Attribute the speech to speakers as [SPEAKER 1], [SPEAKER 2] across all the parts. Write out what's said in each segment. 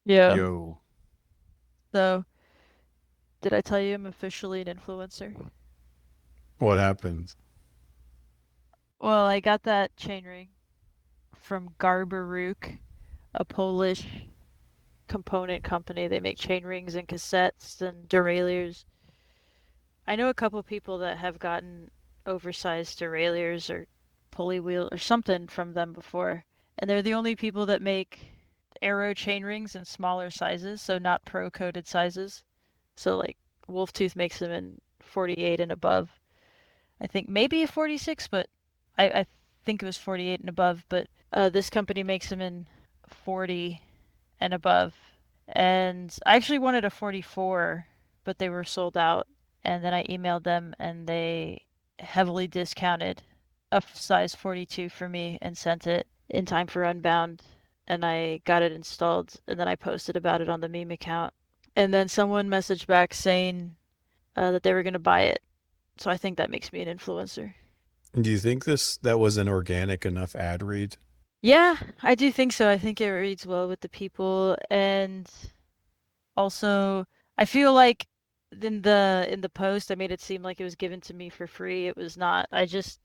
[SPEAKER 1] Yeah.
[SPEAKER 2] Yo,
[SPEAKER 1] So, did I tell you I'm officially an influencer?
[SPEAKER 2] what happened?
[SPEAKER 1] Well, I got that chainring from Garbaruk, a Polish component company. They make chain rings and cassettes and derailleurs. I know a couple people that have gotten oversized derailleurs or pulley wheel or something from them before, and they're the only people that make aero chain rings in smaller sizes, so not pro-coded sizes. So like Wolf Tooth makes them in 48 and above. I think maybe a 46, but I think it was 48 and above. But this company makes them in 40 and above. And I actually wanted a 44, but they were sold out. And then I emailed them and they heavily discounted a size 42 for me and sent it in time for Unbound. And I got it installed and then I posted about it on the meme account. And then someone messaged back saying that they were going to buy it. So I think that makes me an influencer.
[SPEAKER 2] Do you think that was an organic enough ad read?
[SPEAKER 1] Yeah, I do think so. I think it reads well with the people, and also I feel like in the post I made it seem like it was given to me for free. It was not. I just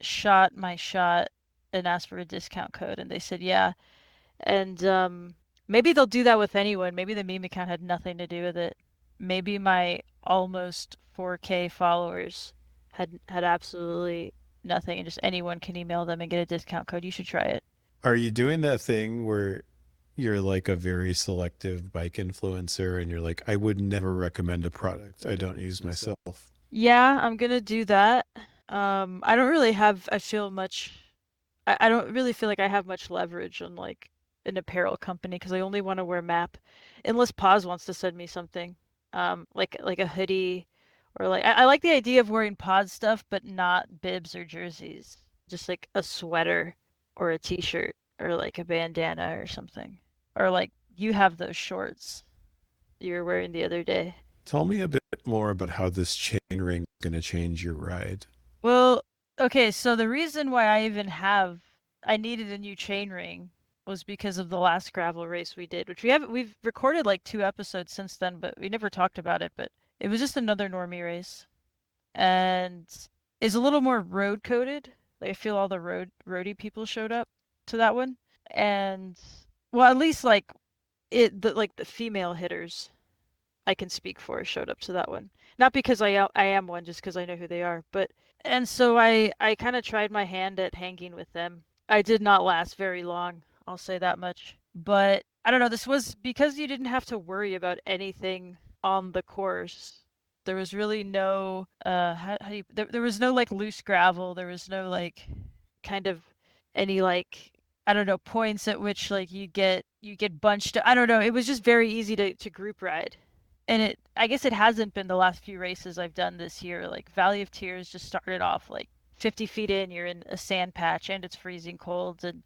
[SPEAKER 1] shot my shot and asked for a discount code, and they said yeah. And maybe they'll do that with anyone. Maybe the meme account had nothing to do with it. Maybe my almost 4K followers had absolutely nothing, and just anyone can email them and get a discount code. You should try it.
[SPEAKER 2] Are you doing that thing where you're like a very selective bike influencer and you're like, I would never recommend a product I don't use myself?
[SPEAKER 1] Yeah, I'm gonna do that. I don't really have, I feel much, I don't really feel like I have much leverage on like an apparel company because I only want to wear MAP unless Paz wants to send me something. Like a hoodie or like I like the idea of wearing Paz stuff, but not bibs or jerseys. Just like a sweater or a t-shirt or like a bandana or something. Or like you have those shorts you were wearing the other day.
[SPEAKER 2] Tell me a bit more about how this chain ring is going to change your ride.
[SPEAKER 1] Well, okay, so the reason why I needed a new chain ring was because of the last gravel race we did, which we've recorded like 2 episodes since then, but we never talked about it, but it was just another normie race and is a little more road coded. Like I feel all the roadie people showed up to that one. And well, at least like the female hitters I can speak for showed up to that one. Not because I am one, just because I know who they are. But and so I kind of tried my hand at hanging with them. I did not last very long, I'll say that much. But I don't know, this was because you didn't have to worry about anything on the course. There was really no how do you there was no like loose gravel. There was no like kind of any like I don't know points at which like you get bunched. I don't know. It was just very easy to group ride. And I guess it hasn't been the last few races I've done this year. Like Valley of Tears just started off like 50 feet in, you're in a sand patch and it's freezing cold. And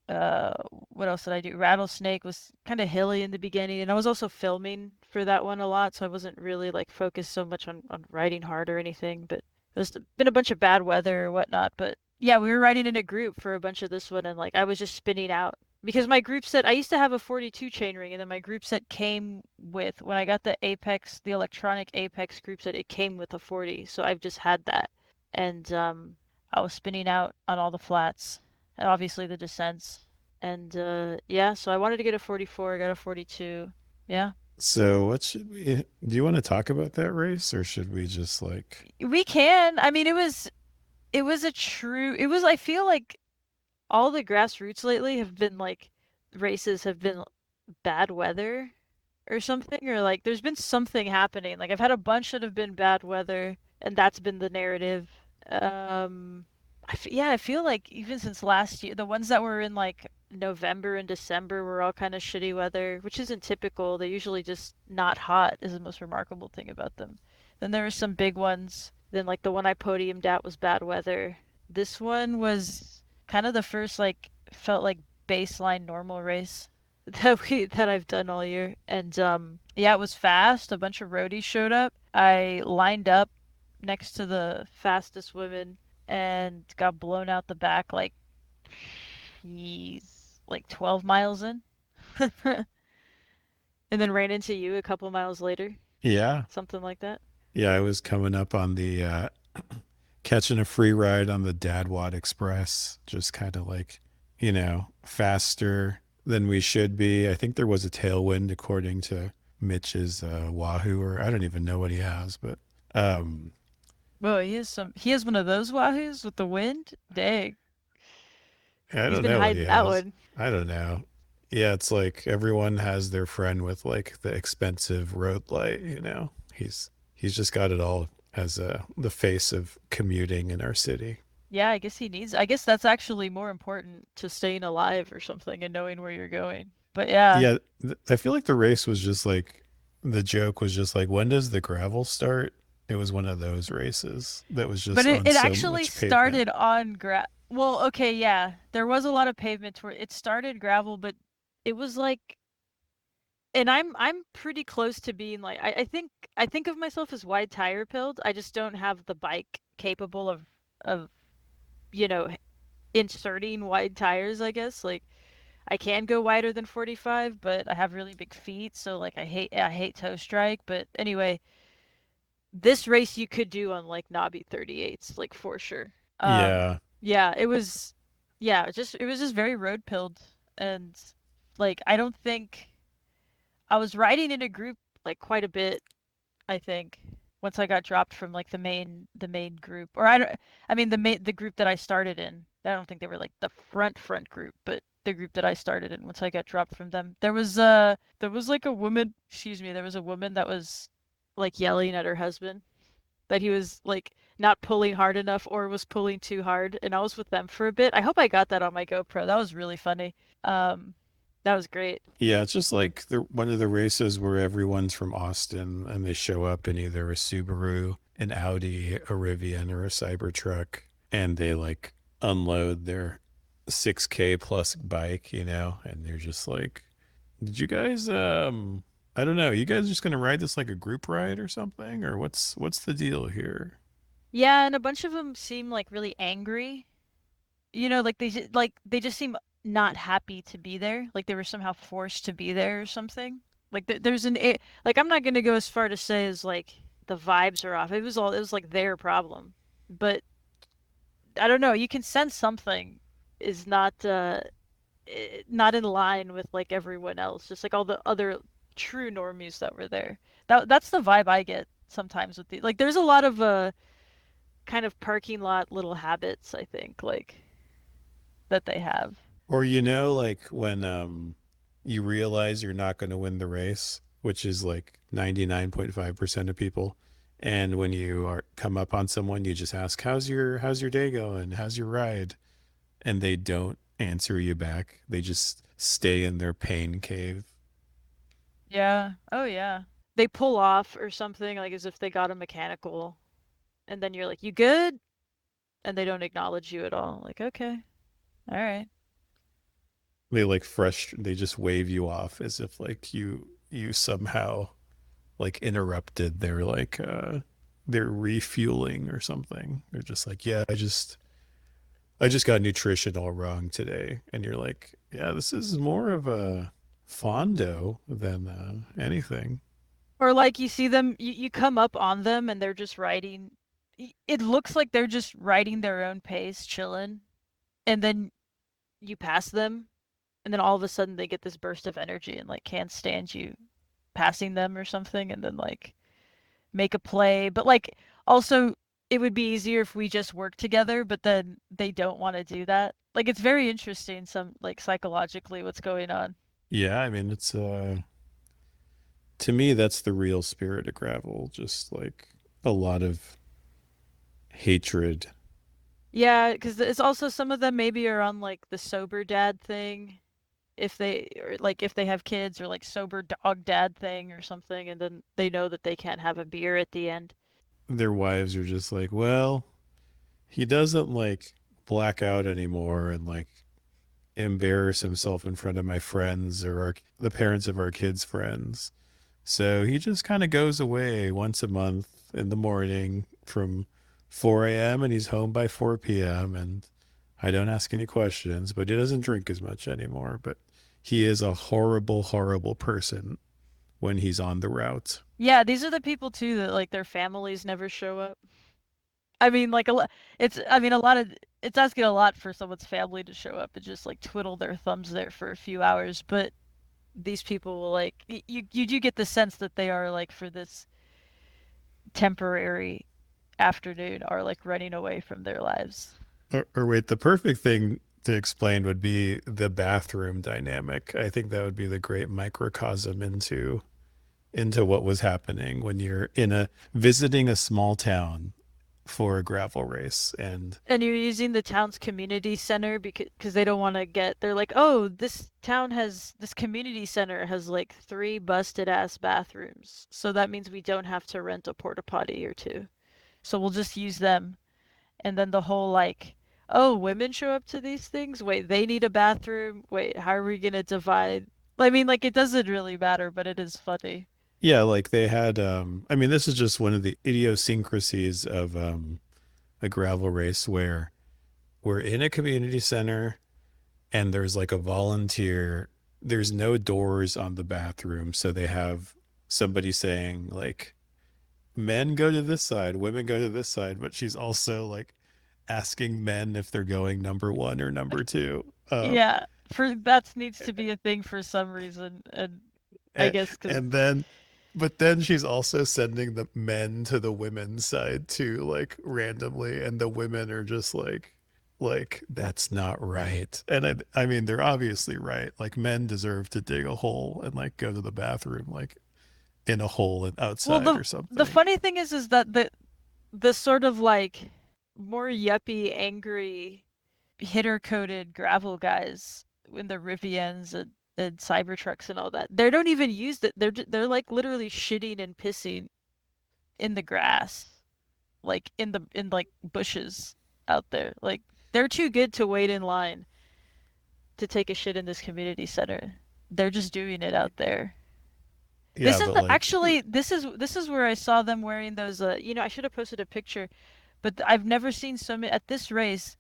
[SPEAKER 1] uh, what else did I do? Rattlesnake was kind of hilly in the beginning, and I was also filming for that one a lot, so I wasn't really like focused so much on riding hard or anything. But there's been a bunch of bad weather or whatnot. But yeah, we were riding in a group for a bunch of this one, and like I was just spinning out because my group set I used to have a 42 chainring, and then my group set came with when I got the Apex, the electronic Apex group set, it came with a 40, so I've just had that, and I was spinning out on all the flats, and obviously the descents, and yeah, so I wanted to get a 44, I got a 42, yeah.
[SPEAKER 2] So, what should we do? You want to talk about that race or should we just like,
[SPEAKER 1] We can. I mean, it was a true. It was. I feel like all the grassroots lately have been like races have been bad weather or something, or like there's been something happening. Like I've had a bunch that have been bad weather, and that's been the narrative. Um, yeah, I feel like even since last year, the ones that were in like November and December were all kind of shitty weather, which isn't typical. They're usually just not hot, is the most remarkable thing about them. Then there were some big ones. Then like the one I podiumed at was bad weather. This one was kind of the first like felt like baseline normal race that I've done all year. And yeah, it was fast. A bunch of roadies showed up. I lined up next to the fastest women and got blown out the back like he's like 12 miles in. And then ran into you a couple miles later,
[SPEAKER 2] Yeah.
[SPEAKER 1] something like that.
[SPEAKER 2] Yeah, I was coming up on the catching a free ride on the Dadwad Express, just kind of like, faster than we should be. I think there was a tailwind according to Mitch's Wahoo, or I don't even know what he has, but um
[SPEAKER 1] Whoa, he has one of those Wahoos with the wind? Dang.
[SPEAKER 2] I
[SPEAKER 1] He's
[SPEAKER 2] don't
[SPEAKER 1] been
[SPEAKER 2] know what he
[SPEAKER 1] hiding that
[SPEAKER 2] has.
[SPEAKER 1] one.
[SPEAKER 2] I don't know. Yeah, it's like everyone has their friend with like the expensive road light. He's just got it all as the face of commuting in our city.
[SPEAKER 1] Yeah, I guess that's actually more important to staying alive or something and knowing where you're going. But yeah.
[SPEAKER 2] Yeah, I feel like the race was just like the joke was just like, when does the gravel start? It was one of those races that was
[SPEAKER 1] But
[SPEAKER 2] just on
[SPEAKER 1] it
[SPEAKER 2] so
[SPEAKER 1] actually
[SPEAKER 2] much pavement.
[SPEAKER 1] started on well, okay, yeah. There was a lot of pavement where it started gravel, but it was like and I'm pretty close to being like I think of myself as wide tire pilled. I just don't have the bike capable of you know inserting wide tires, I guess. Like I can go wider than 45, but I have really big feet, so like I hate toe strike, but anyway, this race you could do on like knobby 38s, like for sure.
[SPEAKER 2] Yeah.
[SPEAKER 1] Yeah, it was it was just very road pilled and like I don't think I was riding in a group like quite a bit, I think, once I got dropped from like the main group. Or I mean the group that I started in. I don't think they were like the front group, but the group that I started in once I got dropped from them. There was like a woman, excuse me, there was a woman that was like yelling at her husband that he was like not pulling hard enough or was pulling too hard, and I was with them for a bit. I hope I got that on my GoPro. That was really funny. Um, that was great.
[SPEAKER 2] Yeah, it's just like one of the races where everyone's from Austin and they show up in either a Subaru, an Audi, a Rivian, or a Cybertruck, and they like unload their 6K plus bike, and they're just like, did you guys I don't know, you guys just gonna ride this like a group ride or something? Or what's the deal here?
[SPEAKER 1] Yeah, and a bunch of them seem like really angry. You know, like they just seem not happy to be there. Like they were somehow forced to be there or something. Like there's like I'm not gonna go as far to say as like the vibes are off. It was like their problem. But I don't know, you can sense something is not in line with like everyone else, just like all the other true normies that were there. That's the vibe I get sometimes with the like there's a lot of kind of parking lot little habits, I think, like that they have.
[SPEAKER 2] Or like when you realize you're not going to win the race, which is like 99.5% of people. And when you are come up on someone, you just ask, how's your day going? How's your ride? And they don't answer you back. They just stay in their pain cave.
[SPEAKER 1] Yeah. Oh yeah. They pull off or something like as if they got a mechanical and then you're like, "You good?" and they don't acknowledge you at all. Like, "Okay. All right."
[SPEAKER 2] They just wave you off as if like you somehow like interrupted their refueling or something. They're just like, yeah, I just got nutrition all wrong today. And you're like, yeah, this is more of a fondo than anything.
[SPEAKER 1] Or like you see them you come up on them and they're just riding it looks like they're just riding their own pace, chilling, and then you pass them and then all of a sudden they get this burst of energy and like can't stand you passing them or something and then like make a play. But like also it would be easier if we just worked together, but then they don't want to do that. Like it's very interesting some like psychologically what's going on.
[SPEAKER 2] Yeah, I mean, it's to me, that's the real spirit of gravel. Just like a lot of hatred.
[SPEAKER 1] Yeah, because it's also some of them maybe are on like the sober dad thing if they or like if they have kids or like sober dog dad thing or something and then they know that they can't have a beer at the end.
[SPEAKER 2] Their wives are just like, well, he doesn't like black out anymore and like embarrass himself in front of my friends or the parents of our kids' friends. So he just kind of goes away once a month in the morning from 4 a.m. and he's home by 4 p.m. And I don't ask any questions, but he doesn't drink as much anymore. But he is a horrible, horrible person. when he's on the route.
[SPEAKER 1] Yeah, these are the people too that like their families never show up. I mean, like a lot. It's I mean a lot of it's asking a lot for someone's family to show up and just like twiddle their thumbs there for a few hours. But these people will like you do get the sense that they are like for this temporary afternoon are like running away from their lives.
[SPEAKER 2] Or wait, the perfect thing to explain would be the bathroom dynamic. I think that would be the great microcosm into what was happening when you're in a visiting a small town for a gravel race. And
[SPEAKER 1] And you're using the town's community center because they don't want to get they're like, "Oh, this community center has like three busted ass bathrooms. So that means we don't have to rent a porta potty or two. So we'll just use them." And then the whole like, "Oh, women show up to these things? Wait, they need a bathroom? Wait, how are we gonna divide?" I mean, like it doesn't really matter, but it is funny.
[SPEAKER 2] yeah, like they had I mean this is just one of the idiosyncrasies of a gravel race where we're in a community center and there's like a volunteer. There's no doors on the bathroom, so they have somebody saying like men go to this side, women go to this side, but she's also like asking men if they're going number one or number two.
[SPEAKER 1] Yeah, for that needs to be a thing for some reason, and I
[SPEAKER 2] and,
[SPEAKER 1] guess because
[SPEAKER 2] and then but then she's also sending the men to the women's side too, like randomly, and the women are just like that's not right. And I mean they're obviously right. Like men deserve to dig a hole and like go to the bathroom like in a hole and
[SPEAKER 1] well,
[SPEAKER 2] outside or
[SPEAKER 1] the
[SPEAKER 2] something.
[SPEAKER 1] funny thing is that the sort of like more yuppie, angry, hitter coated gravel guys in the Rivians and Cybertrucks and all that, they don't even use it. They're like literally shitting and pissing in the grass, like in like bushes out there. Like they're too good to wait in line to take a shit in this community center. They're just doing it out there.
[SPEAKER 2] Yeah, but like
[SPEAKER 1] Actually this is where I saw them wearing those I should have posted a picture, but I've never seen so many at this race,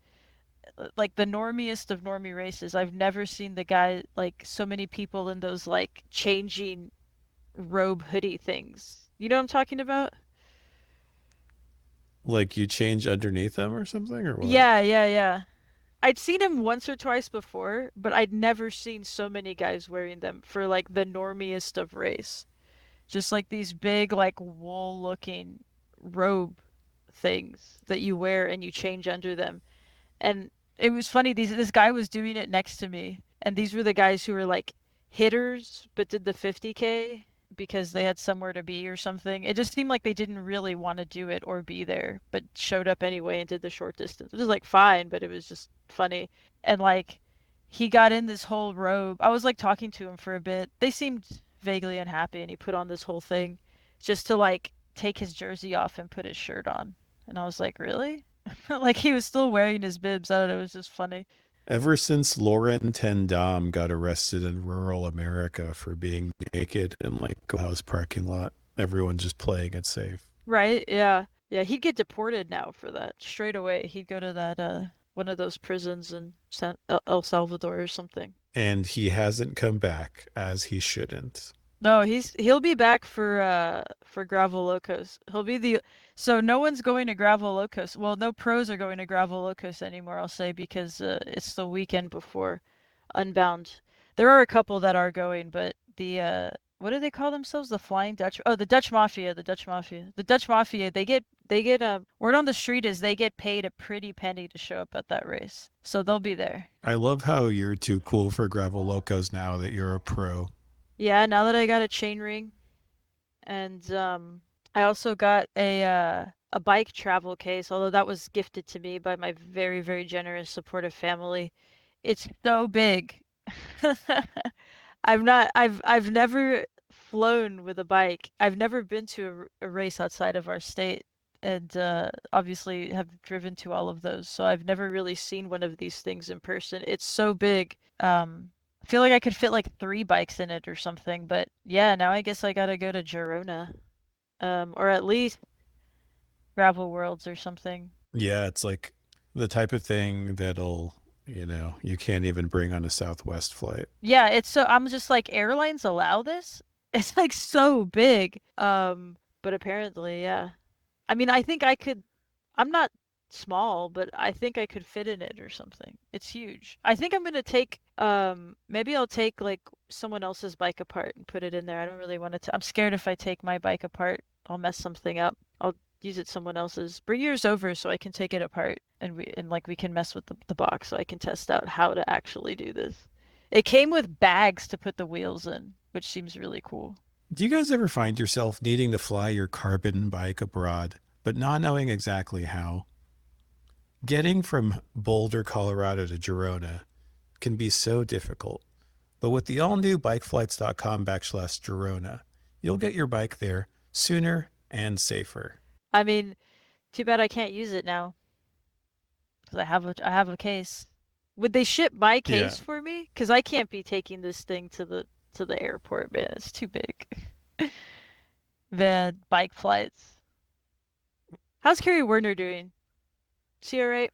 [SPEAKER 1] like the normiest of normie races. I've never seen the guy like so many people in those like changing robe hoodie things. You know what I'm talking about?
[SPEAKER 2] like you change underneath them or something or what?
[SPEAKER 1] Yeah. I'd seen him once or twice before, but I'd never seen so many guys wearing them for like the normiest of race. Just like these big, like wool looking robe things that you wear and you change under them. And it was funny, this guy was doing it next to me, and these were the guys who were like hitters but did the 50K because they had somewhere to be or something. It just seemed like they didn't really want to do it or be there, but showed up anyway and did the short distance. It was like fine, but it was just funny. And like he got in this whole robe. I was like talking to him for a bit. They seemed vaguely unhappy, and he put on this whole thing just to like take his jersey off and put his shirt on. And I was like, really? Like he was still wearing his bibs. I don't know. It was just funny.
[SPEAKER 2] Ever since Lauren Tendam got arrested in rural America for being naked in like a house parking lot, everyone's just playing it safe.
[SPEAKER 1] Right? Yeah. Yeah. He'd get deported now for that straight away. He'd go to that one of those prisons in El Salvador or something.
[SPEAKER 2] And he hasn't come back as he shouldn't.
[SPEAKER 1] No, he'll be back for Gravel Locos. He'll be the so no one's going to Gravel Locos. Well, no pros are going to Gravel Locos anymore, I'll say, because it's the weekend before Unbound. There are a couple that are going, but the what do they call themselves? The Flying Dutch. Oh, the Dutch Mafia, the Dutch Mafia. The Dutch Mafia, they get word on the street is they get paid a pretty penny to show up at that race. So they'll be there.
[SPEAKER 2] I love how you're too cool for Gravel Locos now that you're a pro.
[SPEAKER 1] Yeah, now that I got a chain ring and I also got a bike travel case, although that was gifted to me by my very, very generous, supportive family. It's so big. I've never flown with a bike. I've never been to a race outside of our state and obviously have driven to all of those. So I've never really seen one of these things in person. It's so big. I feel like I could fit like three bikes in it or something, but yeah, now I guess I gotta go to Girona. Or at least Gravel Worlds or something.
[SPEAKER 2] Yeah, it's like the type of thing that'll, you can't even bring on a Southwest flight.
[SPEAKER 1] Yeah, it's so I'm just like airlines allow this? It's like so big. But apparently, yeah. I mean, I think I could. I'm not small, but I think I could fit in it or something. It's huge. I think I'm gonna take maybe I'll take like someone else's bike apart and put it in there. I don't really want to. I'm scared if I take my bike apart, I'll mess something up. I'll use it someone else's. Bring yours over so I can take it apart and we can mess with the box so I can test out how to actually do this. It came with bags to put the wheels in, which seems really cool.
[SPEAKER 2] Do you guys ever find yourself needing to fly your carbon bike abroad, but not knowing exactly how? Getting from Boulder, Colorado to Girona can be so difficult. But with the all new bikeflights.com/Girona, you'll get your bike there sooner and safer.
[SPEAKER 1] I mean, too bad I can't use it now. 'Cause I have a case. Would they ship my
[SPEAKER 2] Yeah.
[SPEAKER 1] case for me? Because I can't be taking this thing to the airport, man. It's too big. Van bike flights. How's Carrie Werner doing? Is she alright?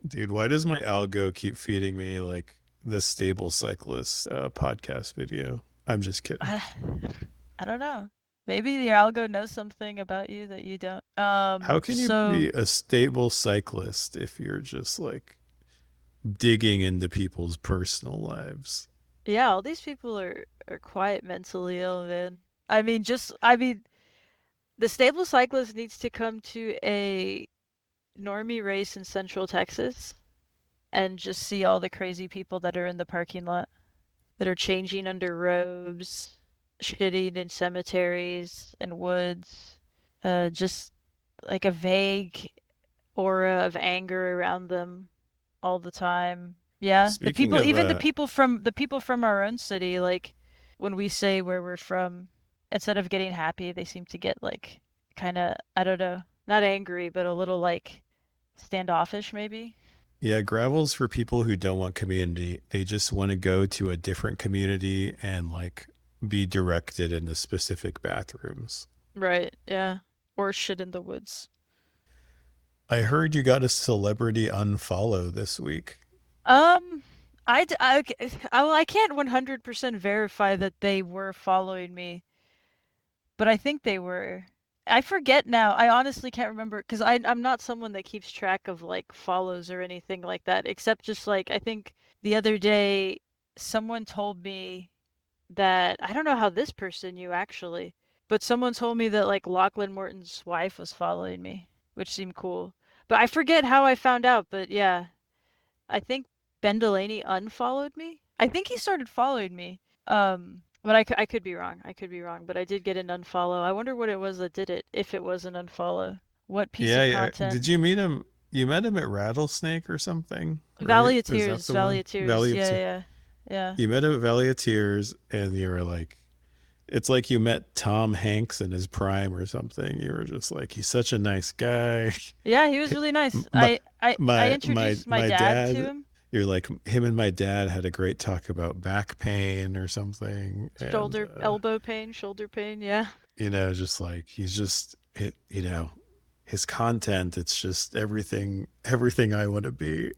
[SPEAKER 2] Dude, why does my algo keep feeding me like the stable cyclist podcast video? I'm just kidding.
[SPEAKER 1] I, I don't know. Maybe the algo knows something about you that you don't.
[SPEAKER 2] How can you
[SPEAKER 1] So
[SPEAKER 2] be a stable cyclist if you're just like digging into people's personal lives?
[SPEAKER 1] yeah, all these people are quite mentally ill, man. I mean, the stable cyclist needs to come to a normie race in Central Texas and just see all the crazy people that are in the parking lot that are changing under robes, shitting in cemeteries and woods, just like a vague aura of anger around them all the time. Yeah, the
[SPEAKER 2] Speaking
[SPEAKER 1] people,
[SPEAKER 2] of
[SPEAKER 1] even the people from our own city, like when we say where we're from, instead of getting happy, they seem to get like kind of, I don't know, not angry, but a little like standoffish maybe.
[SPEAKER 2] yeah, gravel's for people who don't want community. They just want to go to a different community and like be directed into specific bathrooms.
[SPEAKER 1] Right, yeah. Or shit in the woods.
[SPEAKER 2] I heard you got a celebrity unfollow this week.
[SPEAKER 1] Um, well, I can't 100% verify that they were following me, but I think they were. I forget now. I honestly can't remember because I'm not someone that keeps track of like follows or anything like that, except just like I think the other day someone told me that I don't know how this person knew actually, but someone told me that like Lachlan Morton's wife was following me, which seemed cool. But I forget how I found out, but yeah, I think Ben Delaney unfollowed me. I think he started following me. But I could be wrong. I could be wrong, but I did get an unfollow. I wonder what it was that did it, if it was an unfollow. What piece
[SPEAKER 2] Yeah,
[SPEAKER 1] of
[SPEAKER 2] yeah.
[SPEAKER 1] content?
[SPEAKER 2] Did you meet him? You met him at Rattlesnake or something, right?
[SPEAKER 1] Valley of
[SPEAKER 2] Is that
[SPEAKER 1] Tears,
[SPEAKER 2] the
[SPEAKER 1] Valley
[SPEAKER 2] one?
[SPEAKER 1] of Tears.
[SPEAKER 2] Valley of
[SPEAKER 1] Yeah,
[SPEAKER 2] Tears.
[SPEAKER 1] yeah, yeah.
[SPEAKER 2] You met him at Valley of Tears, and you were like, it's like you met Tom Hanks in his prime or something. You were just like, he's such a nice guy.
[SPEAKER 1] Yeah, he was really nice.
[SPEAKER 2] My
[SPEAKER 1] I
[SPEAKER 2] my
[SPEAKER 1] introduced my
[SPEAKER 2] my
[SPEAKER 1] dad to
[SPEAKER 2] dad.
[SPEAKER 1] him.
[SPEAKER 2] You're like him and my dad had a great talk about back pain or something, and
[SPEAKER 1] Elbow pain, shoulder pain. Yeah.
[SPEAKER 2] just like he's just his content. It's just everything I want to be.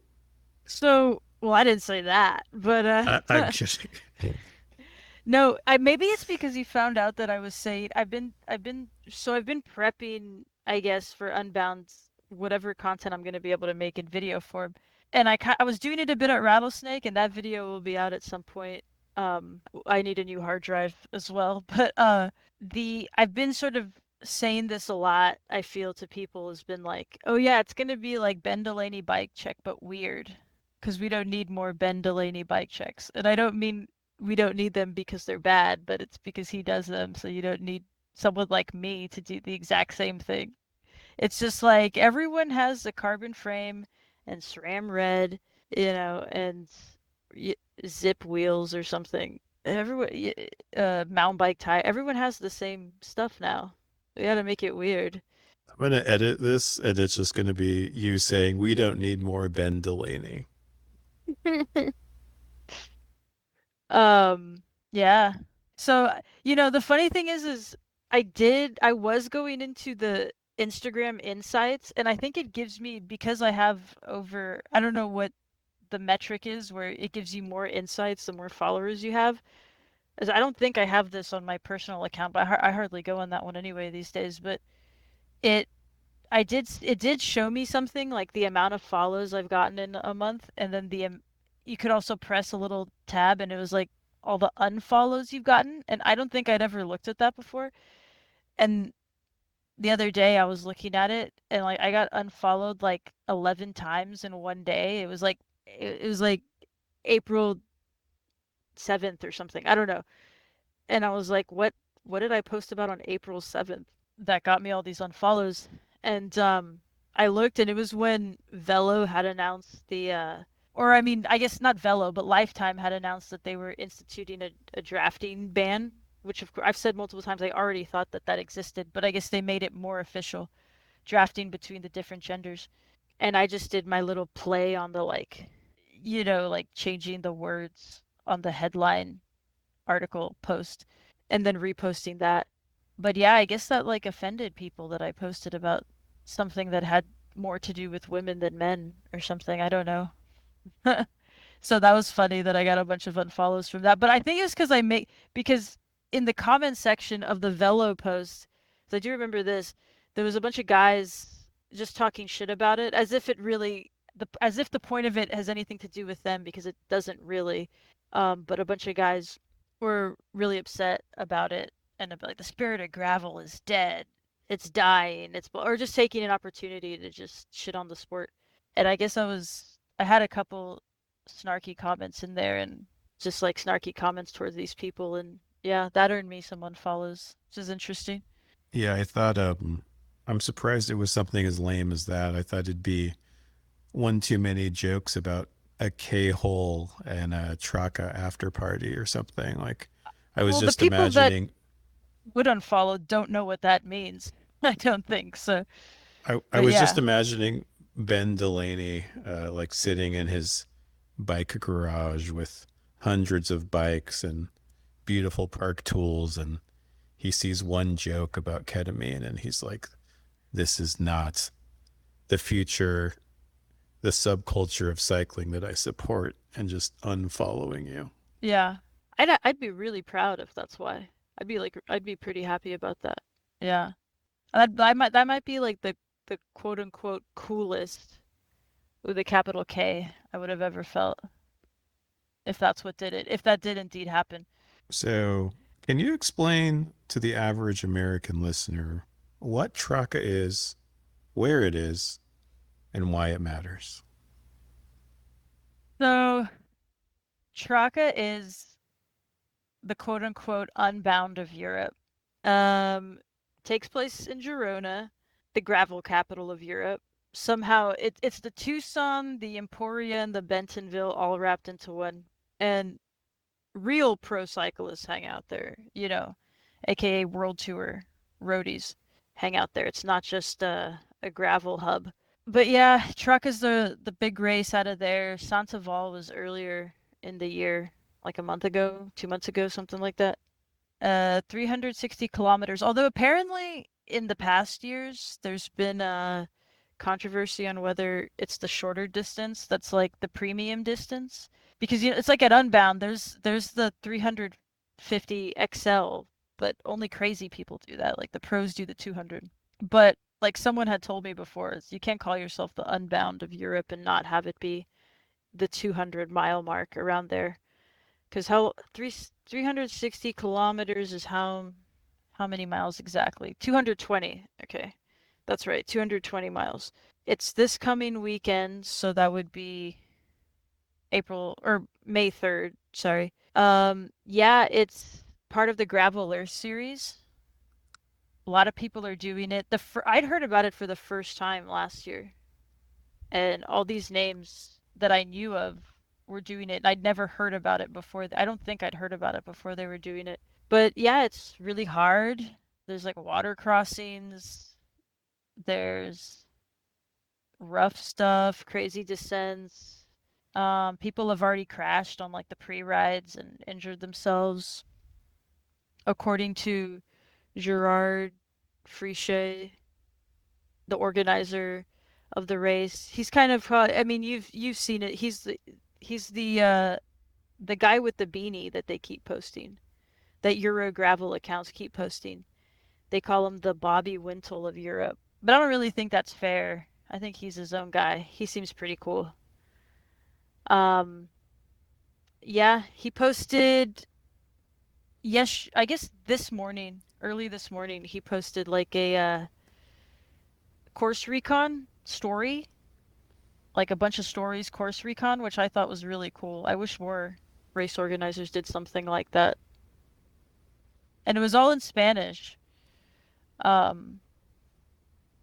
[SPEAKER 1] So, well, I didn't say that, but
[SPEAKER 2] I'm kidding.
[SPEAKER 1] no, I maybe it's because he found out that I was saying I've been prepping, I guess, for Unbound whatever content I'm going to be able to make in video form. And I was doing it a bit at Rattlesnake and that video will be out at some point. I need a new hard drive as well, but the I've been sort of saying this a lot, I feel to people has been like, "Oh yeah, it's going to be like Ben Delaney bike check but weird." Because we don't need more Ben Delaney bike checks. And I don't mean we don't need them because they're bad, but it's because he does them, so you don't need someone like me to do the exact same thing. It's just like everyone has a carbon frame and SRAM red, and zip wheels or something. Everyone, mountain bike tire. Everyone has the same stuff now. We gotta make it weird.
[SPEAKER 2] I'm gonna edit this, and it's just gonna be you saying we don't need more Ben Delaney.
[SPEAKER 1] Um, yeah. So, the funny thing is I was going into the Instagram Insights, and I think it gives me, because I have over, I don't know what the metric is, where it gives you more insights the more followers you have. As I don't think I have this on my personal account, but I hardly go on that one anyway these days. But it it did show me something like the amount of follows I've gotten in a month, and then you could also press a little tab, and it was like all the unfollows you've gotten, and I don't think I'd ever looked at that before. And the other day I was looking at it, and like I got unfollowed like 11 times in one day. It was like April 7th or something. I don't know. And I was like, what did I post about on April 7th that got me all these unfollows? And I looked, and it was when Velo had announced or I mean, I guess not Velo, but Lifetime had announced that they were instituting a drafting ban, which of course I've said multiple times I already thought that that existed, but I guess they made it more official, drafting between the different genders. And I just did my little play on the like, like changing the words on the headline article post and then reposting that. But yeah, I guess that like offended people that I posted about something that had more to do with women than men or something. I don't know. So that was funny that I got a bunch of unfollows from that. But I think it's because in the comment section of the Velo post, so I do remember this, there was a bunch of guys just talking shit about it as if as if the point of it has anything to do with them because it doesn't really. But a bunch of guys were really upset about it and about like the spirit of gravel is dead. It's dying. Or just taking an opportunity to just shit on the sport. And I had a couple snarky comments in there and just like snarky comments towards these people, and yeah, that earned me some unfollows, which is interesting.
[SPEAKER 2] Yeah, I thought I'm surprised it was something as lame as that. I thought it'd be one too many jokes about a K-hole and a Trakka after party or something. Like I was
[SPEAKER 1] Well, the
[SPEAKER 2] just
[SPEAKER 1] people that
[SPEAKER 2] imagining
[SPEAKER 1] would unfollow don't know what that means. I don't think so.
[SPEAKER 2] I
[SPEAKER 1] But
[SPEAKER 2] was just
[SPEAKER 1] yeah.
[SPEAKER 2] imagining Ben Delaney like sitting in his bike garage with hundreds of bikes and beautiful park tools, and he sees one joke about ketamine and he's like, this is not the future, the subculture of cycling that I support, and just unfollowing you.
[SPEAKER 1] Yeah. I'd be really proud if that's why. I'd be pretty happy about that. Yeah. That might be like the quote unquote coolest with a capital K I would have ever felt if that's what did it. If that did indeed happen.
[SPEAKER 2] So, can you explain to the average American listener what Trakka is, where it is, and why it matters?
[SPEAKER 1] So Trakka is the quote unquote unbound of Europe. Um, Takes place in Girona, the gravel capital of Europe. Somehow it's the Tucson, the Emporia, and the Bentonville all wrapped into one. And real pro cyclists hang out there, aka World Tour roadies hang out there. It's not just a gravel hub. But yeah, truck is the big race out of there. Santoval was earlier in the year, like a month ago, 2 months ago, something like that. 360 kilometers. Although apparently in the past years there's been a controversy on whether it's the shorter distance that's like the premium distance because it's like at Unbound there's the 350 XL, but only crazy people do that. Like the pros do the 200. But like someone had told me before, is you can't call yourself the Unbound of Europe and not have it be the 200-mile mark around there. Because 360 kilometers is how many miles exactly? 220. Okay. That's right. 220 miles. It's this coming weekend, so that would be April or May 3rd, sorry. Yeah, it's part of the Graveler series. A lot of people are doing it. I'd heard about it for the first time last year, and all these names that I knew of were doing it. And I'd never heard about it before. I don't think I'd heard about it before they were doing it. But yeah, it's really hard. There's like water crossings. There's rough stuff, crazy descents. People have already crashed on like the pre-rides and injured themselves. According to Gerard Frichet, the organizer of the race, he's kind of I mean you've seen it. He's the guy with the beanie that they keep posting. that Euro gravel accounts keep posting. They call him the Bobby Wintle of Europe. But I don't really think that's fair. I think he's his own guy. He seems pretty cool. Um, yeah, he posted yes, I guess this morning, early this morning, he posted like a course recon story, like a bunch of stories course recon, which I thought was really cool. I wish more race organizers did something like that. And it was all in Spanish. Um,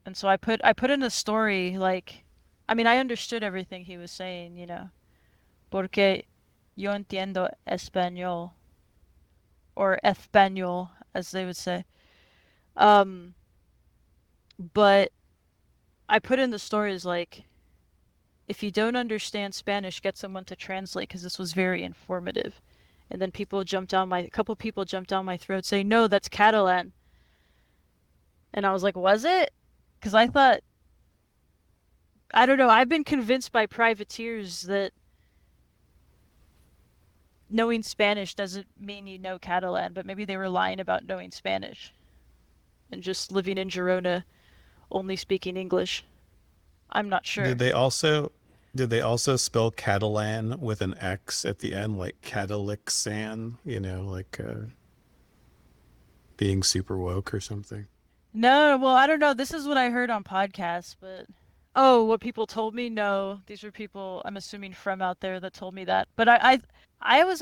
[SPEAKER 1] and so I put in a story like I mean, I understood everything he was saying, porque yo entiendo español or español as they would say. Um, but I put in the stories like if you don't understand Spanish, get someone to translate because this was very informative. And then a couple people jumped down my throat saying, "No, that's Catalan." And I was like, "Was it?" Because I don't know, I've been convinced by privateers that knowing Spanish doesn't mean you know Catalan, but maybe they were lying about knowing Spanish and just living in Girona, only speaking English. I'm not
[SPEAKER 2] Did
[SPEAKER 1] sure.
[SPEAKER 2] they also did they also spell Catalan with an X at the end, like Catalixan, like being super woke or something?
[SPEAKER 1] No, well, I don't know. This is what I heard on podcasts, but oh, what people told me? No, these were people I'm assuming from out there that told me that. But I was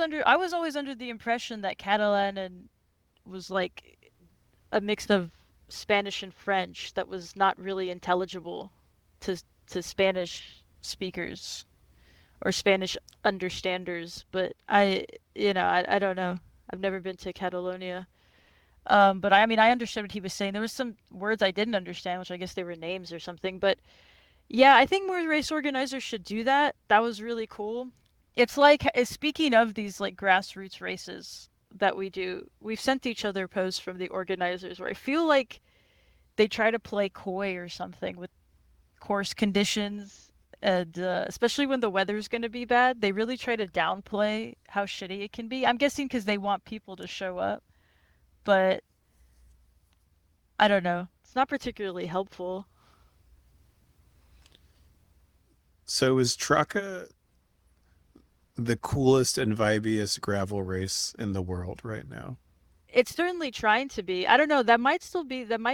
[SPEAKER 1] always under the impression that Catalan and was like a mix of Spanish and French that was not really intelligible to to Spanish speakers or Spanish understanders. But I don't know. I've never been to Catalonia. But I mean, I understood what he was saying. There was some words I didn't understand, which I guess they were names or something. But yeah, I think more race organizers should do that. That was really cool. It's like, speaking of these like grassroots races that we do, we've sent each other posts from the organizers where I feel like they try to play coy or something with course conditions. And especially when the weather's going to be bad, they really try to downplay how shitty it can be. I'm guessing because they want people to show up, but I don't know. It's not particularly helpful.
[SPEAKER 2] So is Trakka the coolest and vibiest gravel race in the world right now?
[SPEAKER 1] It's certainly trying to be. I don't know. That might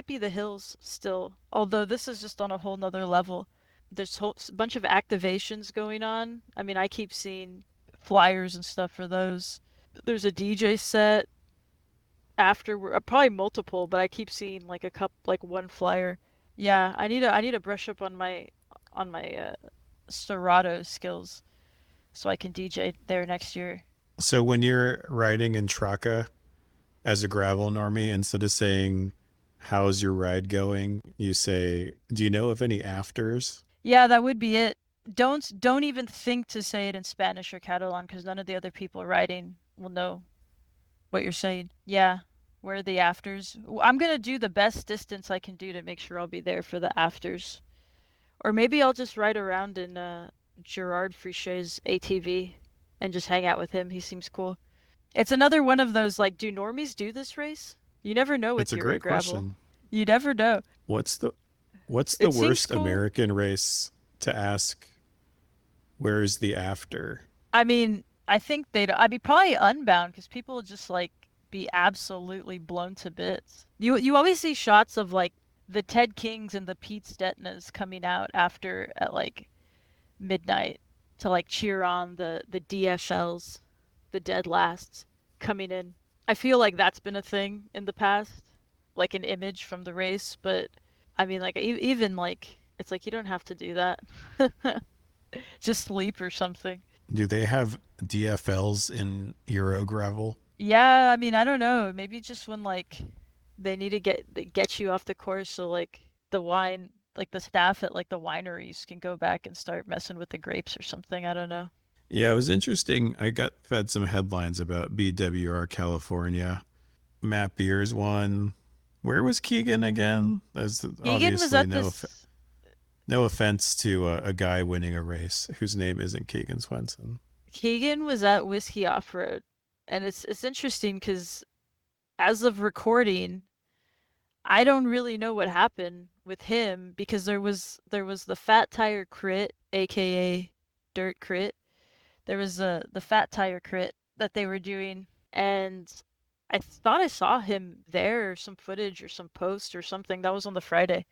[SPEAKER 1] be the hills still. Although this is just on a whole nother level. There's a bunch of activations going on. I mean, I keep seeing flyers and stuff for those. There's a DJ set after, probably multiple, but I keep seeing like like one flyer. Yeah, I need to brush up on my Serato skills so I can DJ there next year.
[SPEAKER 2] So when you're riding in Trakka as a gravel normie, instead of saying, "How's your ride going?" you say, "Do you know of any afters?"
[SPEAKER 1] Yeah, that would be it. Don't even think to say it in Spanish or Catalan because none of the other people writing will know what you're saying. Yeah, where are the afters? I'm gonna do the best distance I can do to make sure I'll be there for the afters. Or maybe I'll just ride around in Gerard Frichet's ATV and just hang out with him. He seems cool. It's another one of those like, do normies do this race? You never know
[SPEAKER 2] It's
[SPEAKER 1] with
[SPEAKER 2] a great
[SPEAKER 1] Eurogravel.
[SPEAKER 2] question.
[SPEAKER 1] You never know.
[SPEAKER 2] What's the what's the
[SPEAKER 1] It seems
[SPEAKER 2] worst
[SPEAKER 1] cool.
[SPEAKER 2] American race to ask, "Where's the after?"
[SPEAKER 1] I mean, I think I'd be probably Unbound because people would just like be absolutely blown to bits. You always see shots of like the Ted Kings and the Pete Stetnas coming out after at like midnight to like cheer on the DFLs, the dead lasts coming in. I feel like that's been a thing in the past, like an image from the race, but I mean like even like it's like you don't have to do that. Just sleep or something.
[SPEAKER 2] Do they have DFLs in Euro gravel?
[SPEAKER 1] Yeah, I mean, I don't know. Maybe just when like they need to get you off the course so like the wine like the staff at like the wineries can go back and start messing with the grapes or something. I don't know.
[SPEAKER 2] Yeah, it was interesting. I got fed some headlines about BWR California. Matt Beers won. Where was Keegan again? There's
[SPEAKER 1] Keegan was
[SPEAKER 2] obviously
[SPEAKER 1] at this
[SPEAKER 2] no offense to a guy winning a race whose name isn't Keegan Swenson.
[SPEAKER 1] Keegan was at Whiskey Offroad. And it's interesting because as of recording, I don't really know what happened with him because there was the fat tire crit, aka dirt crit. There was the fat tire crit that they were doing, and I thought I saw him there, or some footage or some post or something. That was on the Friday,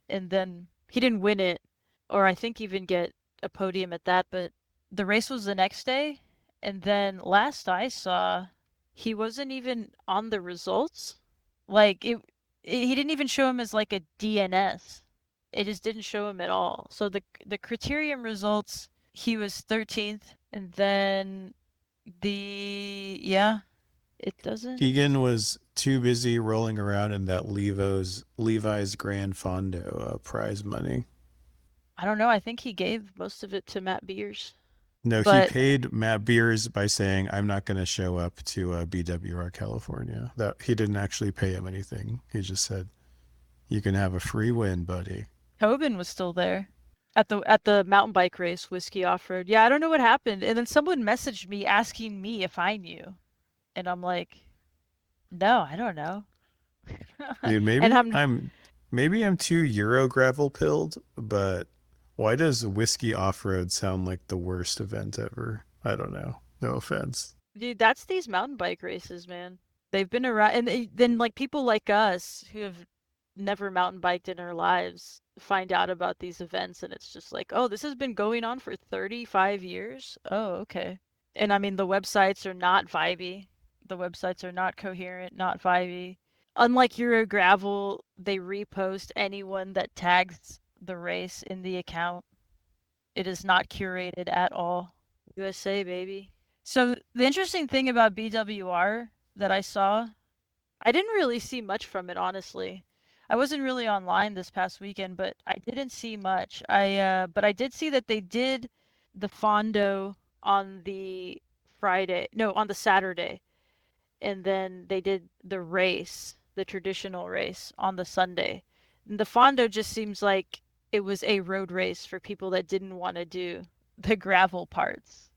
[SPEAKER 1] and then he didn't win it, or I think even get a podium at that. But the race was the next day, and then last I saw, he wasn't even on the results. Like he didn't even show him as like a DNS. It just didn't show him at all. So the criterium results, he was 13th, and then yeah, it doesn't.
[SPEAKER 2] Keegan was too busy rolling around in that Levi's Grand Fondo prize money.
[SPEAKER 1] I don't know. I think he gave most of it to Matt Beers,
[SPEAKER 2] No, he
[SPEAKER 1] but
[SPEAKER 2] paid Matt Beers by saying, "I'm not going to show up to BWR California." That he didn't actually pay him anything. He just said, "You can have a free win, buddy."
[SPEAKER 1] Tobin was still there at the mountain bike race, Whiskey Offroad. Yeah, I don't know what happened. And then someone messaged me asking me if I knew, and I'm like, no, I don't know.
[SPEAKER 2] Dude,
[SPEAKER 1] And
[SPEAKER 2] maybe I'm too Euro gravel pilled, but why does Whiskey Off Road sound like the worst event ever? I don't know. No offense.
[SPEAKER 1] dude, that's these mountain bike races, man. They've been around, and then like people like us who have never mountain biked in our lives find out about these events, and it's just like, oh, this has been going on for 35 years. Oh, okay. And I mean, the websites are not vibey. The websites are not coherent, not vibey. Unlike Euro Gravel, they repost anyone that tags the race in the account. It is not curated at all. USA, baby. So the interesting thing about BWR that I saw, I didn't really see much from it, honestly. I wasn't really online this past weekend, but I didn't see much. But I did see that they did the Fondo on the Friday, no, on the Saturday, and then they did the race, the traditional race on the Sunday. And the Fondo just seems like it was a road race for people that didn't want to do the gravel parts.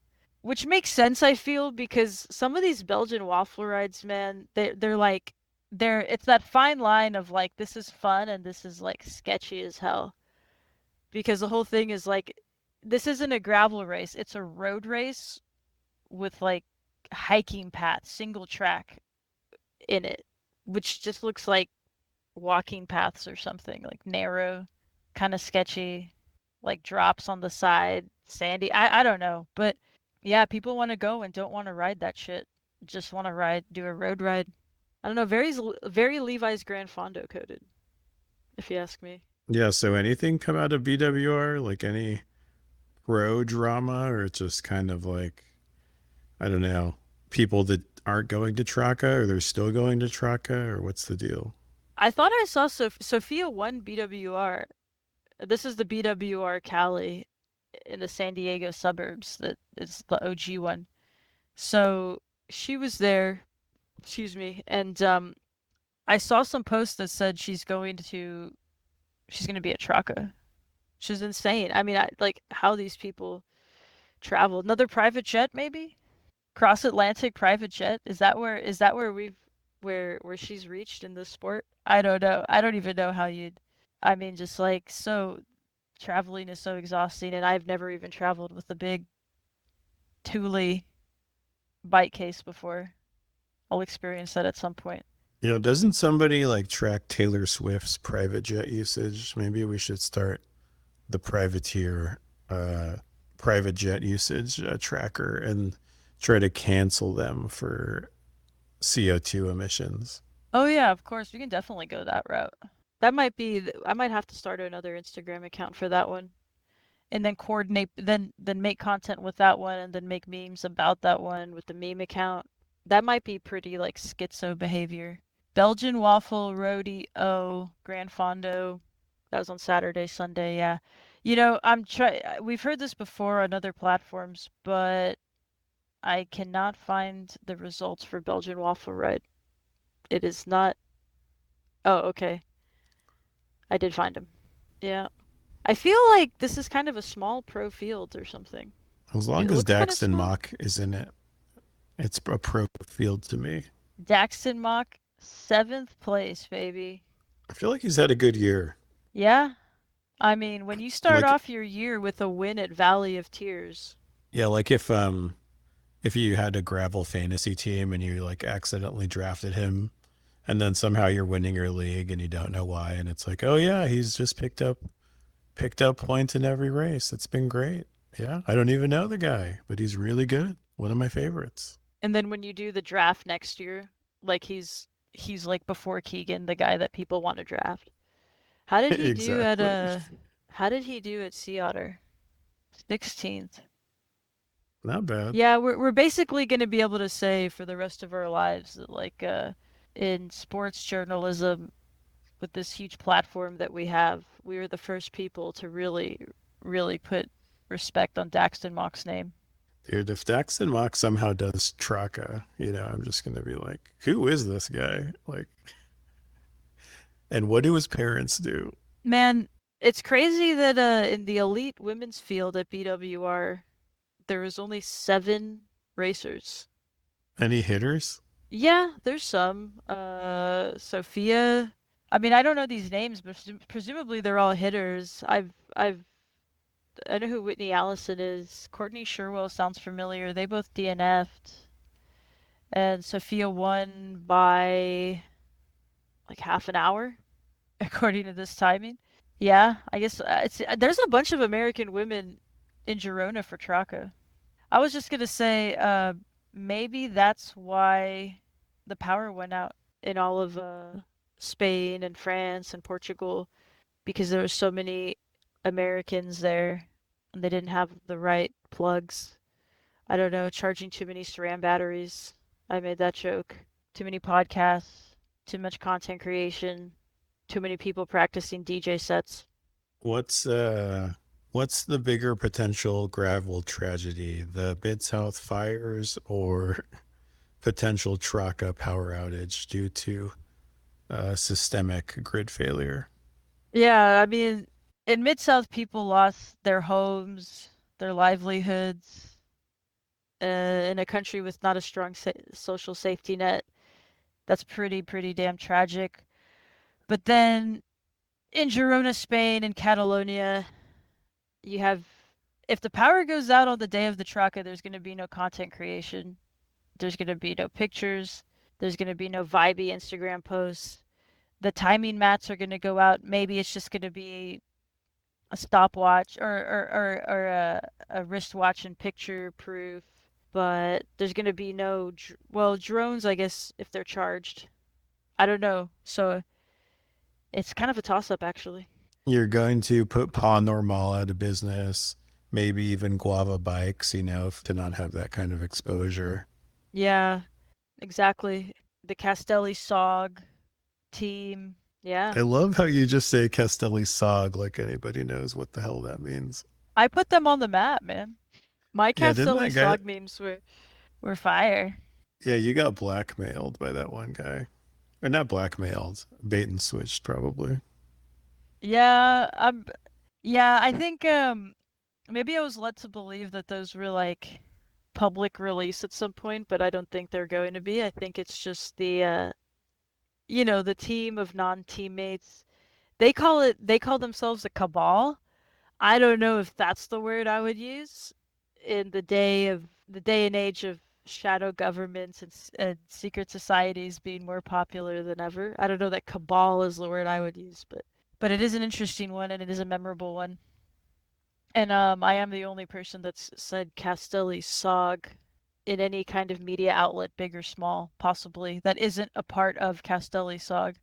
[SPEAKER 1] Which makes sense, I feel, because some of these Belgian waffle rides, man, they're like it's that fine line of like this is fun and this is like sketchy as hell. Because the whole thing is like this isn't a gravel race, it's a road race with like hiking paths, single track in it, which just looks like walking paths or something, like narrow, kind of sketchy, like drops on the side, sandy. I don't know, but yeah, people want to go and don't want to ride that shit. Just want to do a road ride. I don't know, very Levi's Grand Fondo coded, if you ask me.
[SPEAKER 2] Yeah, so anything come out of BWR? Like any pro drama, or it's just kind of like, I don't know, people that aren't going to Trakka or they're still going to Trakka, or what's the deal?
[SPEAKER 1] I thought I saw Sofia won BWR. This is the BWR Cali in the San Diego suburbs that is the OG one. So she was there, excuse me, and I saw some posts that said she's going to be at Trakka. Which is insane. I mean, like how these people travel. Another private jet, maybe? Cross Atlantic private jet? Is that where where she's reached in this sport? I don't know. I don't even know how you'd. I mean, just like so, traveling is so exhausting, and I've never even traveled with a big Thule bike case before. I'll experience that at some point.
[SPEAKER 2] Doesn't somebody like track Taylor Swift's private jet usage? Maybe we should start the privateer uh, private jet usage tracker and try to cancel them for CO2 emissions.
[SPEAKER 1] Oh yeah, of course, we can definitely go that route. That might be. I might have to start another Instagram account for that one, and then coordinate, then make content with that one, and then make memes about that one with the meme account. That might be pretty like schizo behavior. Belgian waffle, roadie, Grand Fondo. That was on Saturday, Sunday. Yeah, I'm try. We've heard this before on other platforms, but I cannot find the results for Belgian waffle ride. It is not. Oh, okay. I did find him. Yeah. I feel like this is kind of a small pro field or something.
[SPEAKER 2] As
[SPEAKER 1] It
[SPEAKER 2] long as
[SPEAKER 1] looks kind of
[SPEAKER 2] Daxton
[SPEAKER 1] small.
[SPEAKER 2] Mock is in it, it's a pro field to me.
[SPEAKER 1] Daxton Mock, 7th place, baby.
[SPEAKER 2] I feel like he's had a good year.
[SPEAKER 1] Yeah, I mean, when you start
[SPEAKER 2] Like,
[SPEAKER 1] off your year with a win at Valley of Tears,
[SPEAKER 2] yeah, like if you had a gravel fantasy team and you like accidentally drafted him and then somehow you're winning your league and you don't know why and it's like, "Oh yeah, he's just picked up points in every race. It's been great." Yeah, I don't even know the guy, but he's really good. One of my favorites.
[SPEAKER 1] and then when you do the draft next year, like he's like before Keegan, the guy that people want to draft. How did he do at
[SPEAKER 2] Exactly.
[SPEAKER 1] how did he do at Sea Otter? 16th.
[SPEAKER 2] Not bad.
[SPEAKER 1] Yeah, we're basically going to be able to say for the rest of our lives that like in sports journalism with this huge platform that we have, we were the first people to really put respect on Daxton Mock's name.
[SPEAKER 2] Dude, if Daxton Mock somehow does Trakka, I'm just gonna be like, who is this guy? Like, and what do his parents do?
[SPEAKER 1] Man, it's crazy that in the elite women's field at BWR there was only 7 racers.
[SPEAKER 2] Any hitters?
[SPEAKER 1] Yeah, there's some. Sofia. I mean, I don't know these names, but presumably they're all hitters. I know who Whitney Allison is. Courtney Sherwell sounds familiar. They both DNF'd, and Sophia won by like half an hour, according to this timing. Yeah, I guess it's there's a bunch of American women in Girona for Trakka. I was just gonna say, maybe that's why the power went out in all of Spain and France and Portugal because there were so many Americans there and they didn't have the right plugs. I don't know, charging too many SRAM batteries. I made that joke. Too many podcasts, too much content creation, too many people practicing DJ sets.
[SPEAKER 2] What's uh what's the bigger potential gravel tragedy? The Mid South fires or potential Trakka power outage due to systemic grid failure?
[SPEAKER 1] Yeah, I mean, in Mid-South, people lost their homes, their livelihoods, in a country with not a strong social safety net. That's pretty damn tragic. But then in Girona, Spain, and Catalonia, you have, if the power goes out on the day of the Trakka, there's going to be no content creation. There's going to be no pictures. There's going to be no vibey Instagram posts. The timing mats are going to go out. Maybe it's just going to be a stopwatch or a wristwatch and picture proof. But there's going to be no, well, drones, I guess, if they're charged. I don't know. So it's kind of a toss up, actually.
[SPEAKER 2] You're going to put Paw Normal out of business, maybe even Guava Bikes, to not have that kind of exposure.
[SPEAKER 1] Yeah, exactly. The Castelli SOG team. Yeah.
[SPEAKER 2] I love how you just say Castelli SOG like anybody knows what the hell that means.
[SPEAKER 1] I put them on the map, man. My
[SPEAKER 2] Yeah, didn't
[SPEAKER 1] Castelli
[SPEAKER 2] that guy?
[SPEAKER 1] SOG memes were fire.
[SPEAKER 2] Yeah, you got blackmailed by that one guy. Or not blackmailed, bait and switched probably.
[SPEAKER 1] Yeah, yeah, I think maybe I was led to believe that those were like public release at some point, but I don't think they're going to be. I think it's just the the team of non-teammates. They call themselves a cabal. I don't know if that's the word I would use in the day and age of shadow governments and secret societies being more popular than ever. I don't know that cabal is the word I would use, but it is an interesting one and it is a memorable one. And I am the only person that's said Castelli SOG in any kind of media outlet, big or small, possibly, that isn't a part of Castelli SOG,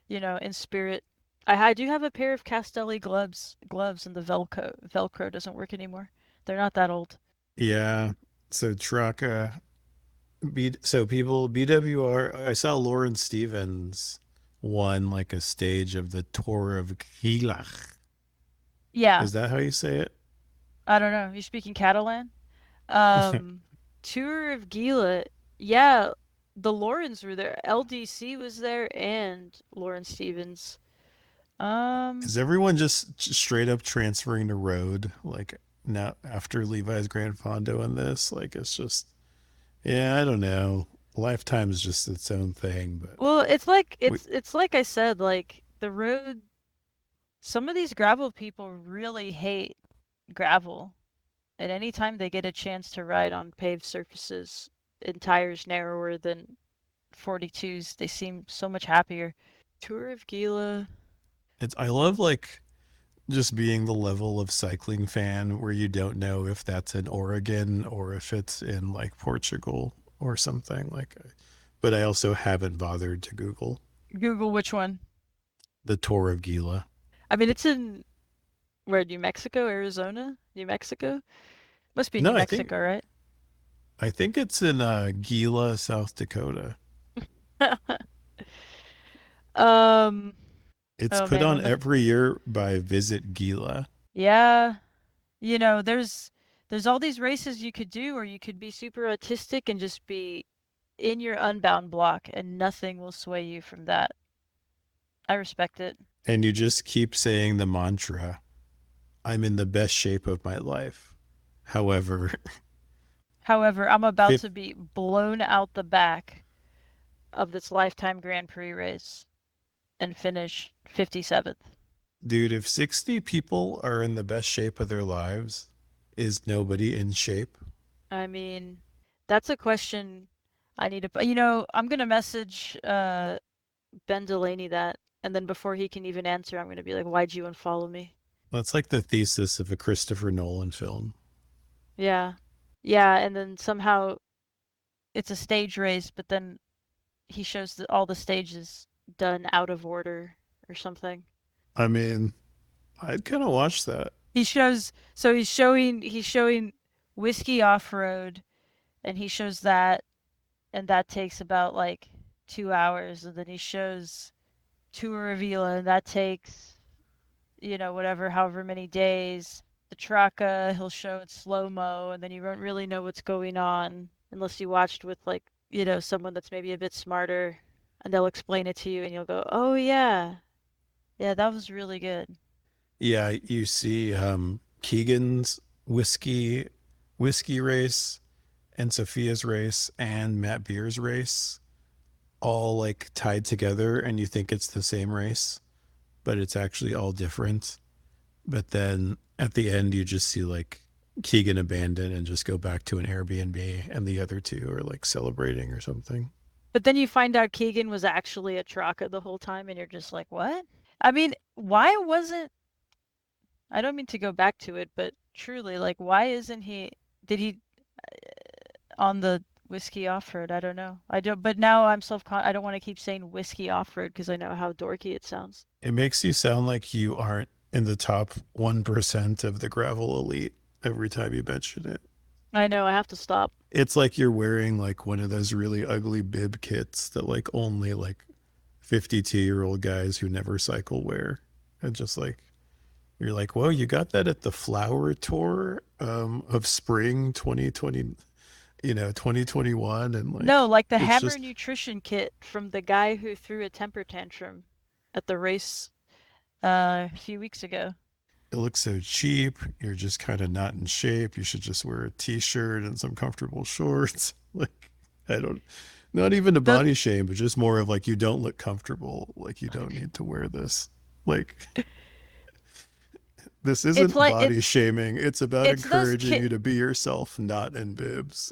[SPEAKER 1] in spirit. I do have a pair of Castelli gloves, and the Velcro doesn't work anymore. They're not that old.
[SPEAKER 2] Yeah. So Trakka so people BWR, I saw Lauren Stevens won like a stage of the tour of Gila.
[SPEAKER 1] Yeah,
[SPEAKER 2] Is that how you say it?
[SPEAKER 1] I don't know. You speaking Catalan? Um, Tour of Gila. Yeah, the Laurens were there. LDC was there and Lauren Stevens. Um,
[SPEAKER 2] Is everyone just straight up transferring to road like now after Levi's Grand Fondo in this? Like it's just, yeah, I don't know. Lifetime's just its own thing, but
[SPEAKER 1] Well, it's like
[SPEAKER 2] we,
[SPEAKER 1] it's like I said, like the road. Some of these gravel people really hate gravel, and anytime they get a chance to ride on paved surfaces in tires narrower than 42s, they seem so much happier. Tour of Gila.
[SPEAKER 2] it's I love like just being the level of cycling fan where you don't know if that's in Oregon or if it's in like Portugal or something like. But I also haven't bothered to Google
[SPEAKER 1] Google which one.
[SPEAKER 2] the Tour of Gila.
[SPEAKER 1] I mean, it's in where, New Mexico, Arizona? New Mexico? Must be New
[SPEAKER 2] No,
[SPEAKER 1] Mexico, right?
[SPEAKER 2] I think it's in Gila, South Dakota.
[SPEAKER 1] Um,
[SPEAKER 2] It's
[SPEAKER 1] oh
[SPEAKER 2] put
[SPEAKER 1] man,
[SPEAKER 2] on
[SPEAKER 1] I'm gonna,
[SPEAKER 2] every year by Visit Gila.
[SPEAKER 1] yeah, there's all these races you could do, or you could be super autistic and just be in your unbound block and nothing will sway you from that. I respect it.
[SPEAKER 2] And you just keep saying the mantra, I'm in the best shape of my life. However,
[SPEAKER 1] However, I'm about
[SPEAKER 2] fifth,
[SPEAKER 1] to be blown out the back of this lifetime Grand Prix race and finish 57th.
[SPEAKER 2] dude, if 60 people are in the best shape of their lives, is nobody in shape?
[SPEAKER 1] I mean, that's a question I need to, I'm gonna message Ben Delaney that, and then before he can even answer, I'm gonna be like, "Why'd you unfollow me?"
[SPEAKER 2] That's like the thesis of a Christopher Nolan film.
[SPEAKER 1] Yeah, yeah, and then somehow it's a stage race, but then he shows that all the stages done out of order or something.
[SPEAKER 2] I mean, I'd kind of watch that.
[SPEAKER 1] He shows, so he's showing Whiskey Off-Road, and he shows that, and that takes about like 2 hours, and then he shows Tour of Gila, and that takes whatever, however many days. The Trakka, he'll show it slow mo, and then you won't really know what's going on unless you watched with like, someone that's maybe a bit smarter, and they'll explain it to you, and you'll go, "Oh yeah, yeah, that was really good."
[SPEAKER 2] Yeah, you see Keegan's whiskey race and Sofia's race and Matt Beer's race all like tied together and you think it's the same race, but it's actually all different. But then at the end you just see like Keegan abandon and just go back to an Airbnb and the other two are like celebrating or something.
[SPEAKER 1] But then you find out Keegan was actually a Trakka the whole time, and you're just like, "What?" I mean, why wasn't I don't mean to go back to it, but truly, like, why isn't he? Did he on the whiskey off-road? I don't know. I don't. But now I don't want to keep saying whiskey off-road because I know how dorky it sounds.
[SPEAKER 2] It makes you sound like you aren't in the top 1% of the gravel elite every time you mention it.
[SPEAKER 1] I know. I have to stop.
[SPEAKER 2] It's like you're wearing like one of those really ugly bib kits that like only like 52-year-old guys who never cycle wear. And just like you're like, whoa, you got that at the flower tour of spring 2020, 2021. And
[SPEAKER 1] No,
[SPEAKER 2] like,
[SPEAKER 1] like the
[SPEAKER 2] it's
[SPEAKER 1] Hammer
[SPEAKER 2] just,
[SPEAKER 1] Nutrition kit from the guy who threw a temper tantrum at the race a few weeks ago.
[SPEAKER 2] it looks so cheap. You're just kind of not in shape. You should just wear a t-shirt and some comfortable shorts. Like, I don't, not even a
[SPEAKER 1] The
[SPEAKER 2] body shame, but just more of like, you don't look comfortable. Like, you don't need to wear this. Like, this
[SPEAKER 1] it's
[SPEAKER 2] isn't
[SPEAKER 1] like
[SPEAKER 2] body shaming. It's about
[SPEAKER 1] it's those
[SPEAKER 2] encouraging
[SPEAKER 1] kit
[SPEAKER 2] you to be yourself, not in bibs.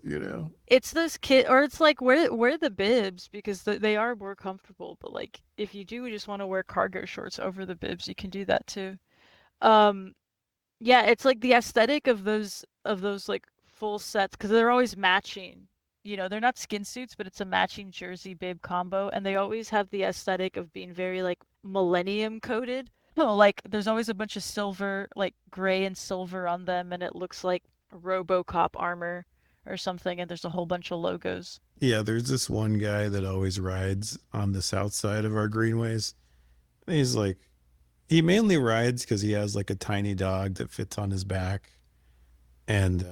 [SPEAKER 1] it's those kit or it's like wear the bibs because they are more comfortable. But like if you do just want to wear cargo shorts over the bibs, you can do that too. Um, yeah, it's like the aesthetic of those like full sets because they're always matching. They're not skin suits, but it's a matching jersey bib combo, and they always have the aesthetic of being very like millennium coded. No, like there's always a bunch of silver, like gray and silver on them, and it looks like RoboCop armor or something, and there's a whole bunch of logos.
[SPEAKER 2] Yeah, there's this one guy that always rides on the south side of our greenways. He's like, he mainly rides because he has like a tiny dog that fits on his back. And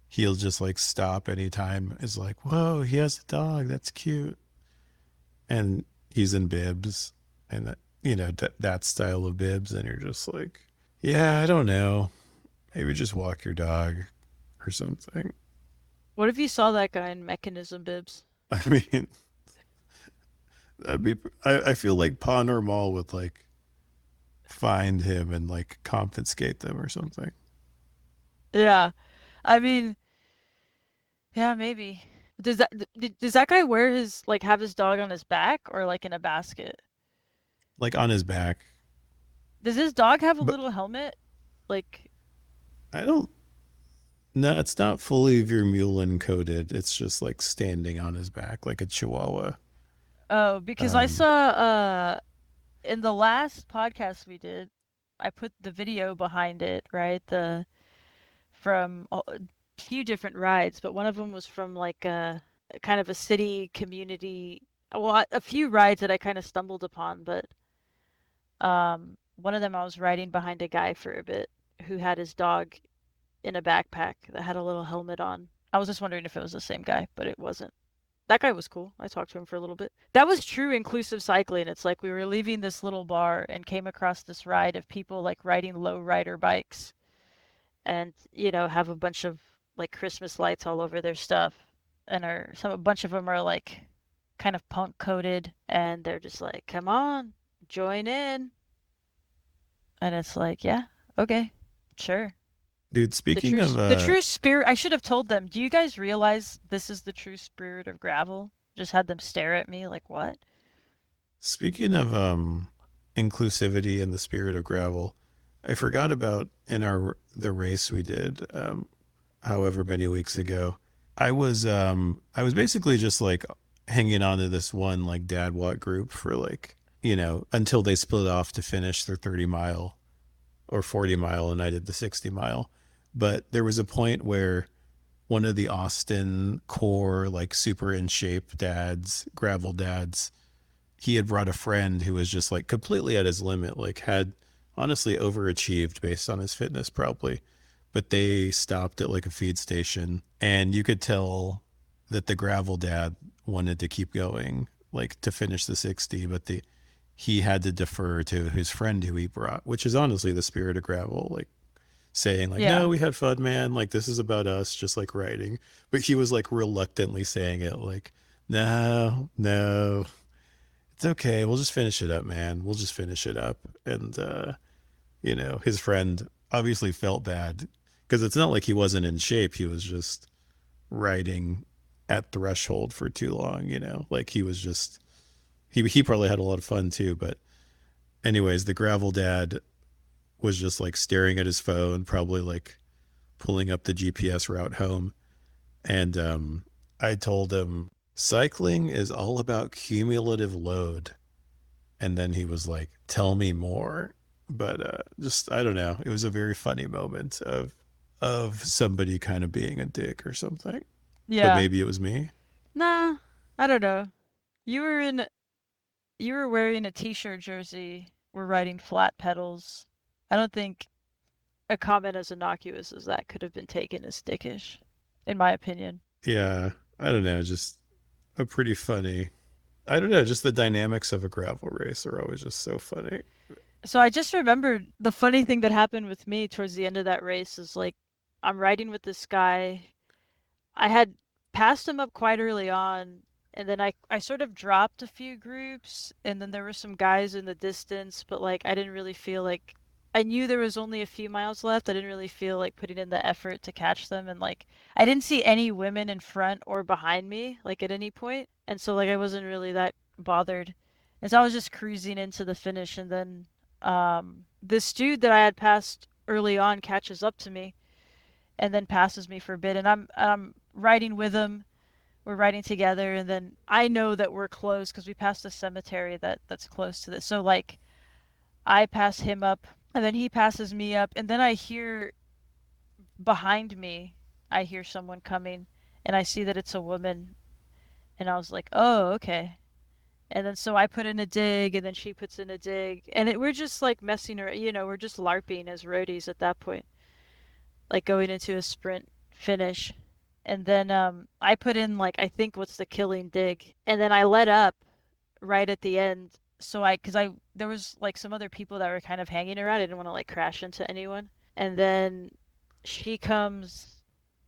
[SPEAKER 2] he'll just like stop anytime. It's like, whoa, he has a dog. That's cute. And he's in bibs and, that style of bibs. And you're just like, yeah, I don't know. Maybe just walk your dog or something.
[SPEAKER 1] What if you saw that guy in mechanism bibs?
[SPEAKER 2] I mean, I'd be, I feel like Pa Normal would like find him and like confiscate them or something.
[SPEAKER 1] Yeah. I mean, yeah, maybe. Does that guy wear his like have his dog on his back or like in a basket?
[SPEAKER 2] Like on his back.
[SPEAKER 1] Does his dog have a
[SPEAKER 2] But
[SPEAKER 1] little helmet? Like,
[SPEAKER 2] I don't, no, it's not fully Vermeulen coated. It's just like standing on his back like a chihuahua.
[SPEAKER 1] oh, because I
[SPEAKER 2] Um,
[SPEAKER 1] saw in the last podcast we did, I put the video behind it, right? The from a few different rides, but one of them was from like a kind of a city community. Well, a few rides that I kind of stumbled upon, but one of them I was riding behind a guy for a bit who had his dog in a backpack that had a little helmet on. I was just wondering if it was the same guy, but it wasn't. That guy was cool. I talked to him for a little bit. That was true inclusive cycling. It's like we were leaving this little bar and came across this ride of people like riding low rider bikes and, have a bunch of like Christmas lights all over their stuff. And a bunch of them are like kind of punk coated and they're just like, "Come on, join in." And it's like, "Yeah, okay. Sure."
[SPEAKER 2] dude, speaking of,
[SPEAKER 1] The true spirit, I should have told them, "Do you guys realize this is the true spirit of gravel?" Just had them stare at me like, "What?"
[SPEAKER 2] speaking of, inclusivity and the spirit of gravel, I forgot about in the race we did, however many weeks ago. I was basically just like hanging on to this one like dad walk group for like, until they split off to finish their 30 mile or 40 mile and I did the 60 mile. But there was a point where one of the Austin core, like super in shape dads, gravel dads, he had brought a friend who was just like completely at his limit, like had honestly overachieved based on his fitness probably. But they stopped at like a feed station and you could tell that the gravel dad wanted to keep going, like to finish the 60, but he had to defer to his friend who he brought, which is honestly the spirit of gravel, like saying like,
[SPEAKER 1] Yeah.
[SPEAKER 2] no, we had fun, man, like this is about us, just like riding. But he was like reluctantly saying it like, no, no, it's okay. We'll just finish it up, man. We'll just finish it up. And, his friend obviously felt bad because it's not like he wasn't in shape. He was just riding at threshold for too long, like he was just, he probably had a lot of fun too. But, anyways, the gravel dad was just like staring at his phone, probably like pulling up the GPS route home. And, I told him, cycling is all about cumulative load. And then he was like, tell me more. But just, I don't know, it was a very funny moment of somebody kind of being a dick or something, but
[SPEAKER 1] Yeah.
[SPEAKER 2] maybe it was me.
[SPEAKER 1] Nah, I don't know. You were in you were wearing a t-shirt jersey. We're riding flat pedals. I don't think a comment as innocuous as that could have been taken as dickish, in my opinion.
[SPEAKER 2] Yeah, I don't know, just a pretty funny, I don't know, just the dynamics of a gravel race are always just so funny.
[SPEAKER 1] So I just remembered the funny thing that happened with me towards the end of that race is like I'm riding with this guy. I had passed him up quite early on, and then I sort of dropped a few groups, and then there were some guys in the distance, but like I didn't really feel like I knew there was only a few miles left. I didn't really feel like putting in the effort to catch them, and like I didn't see any women in front or behind me like at any point, and so like I wasn't really that bothered. And so I was just cruising into the finish, and then this dude that I had passed early on catches up to me and then passes me for a bit, and I'm riding with him. We're riding together, and then I know that we're close because we passed a cemetery that's close to this. So like I pass him up, and then he passes me up, and then I hear behind me, I hear someone coming, and I see that it's a woman, and I was like, oh, okay. And then so I put in a dig, and then she puts in a dig, and we're just like messing around, we're just LARPing as roadies at that point, like going into a sprint finish. And then I put in like I think what's the killing dig, and then I let up right at the end. So because I there was like some other people that were kind of hanging around. I didn't want to like crash into anyone. And then she comes.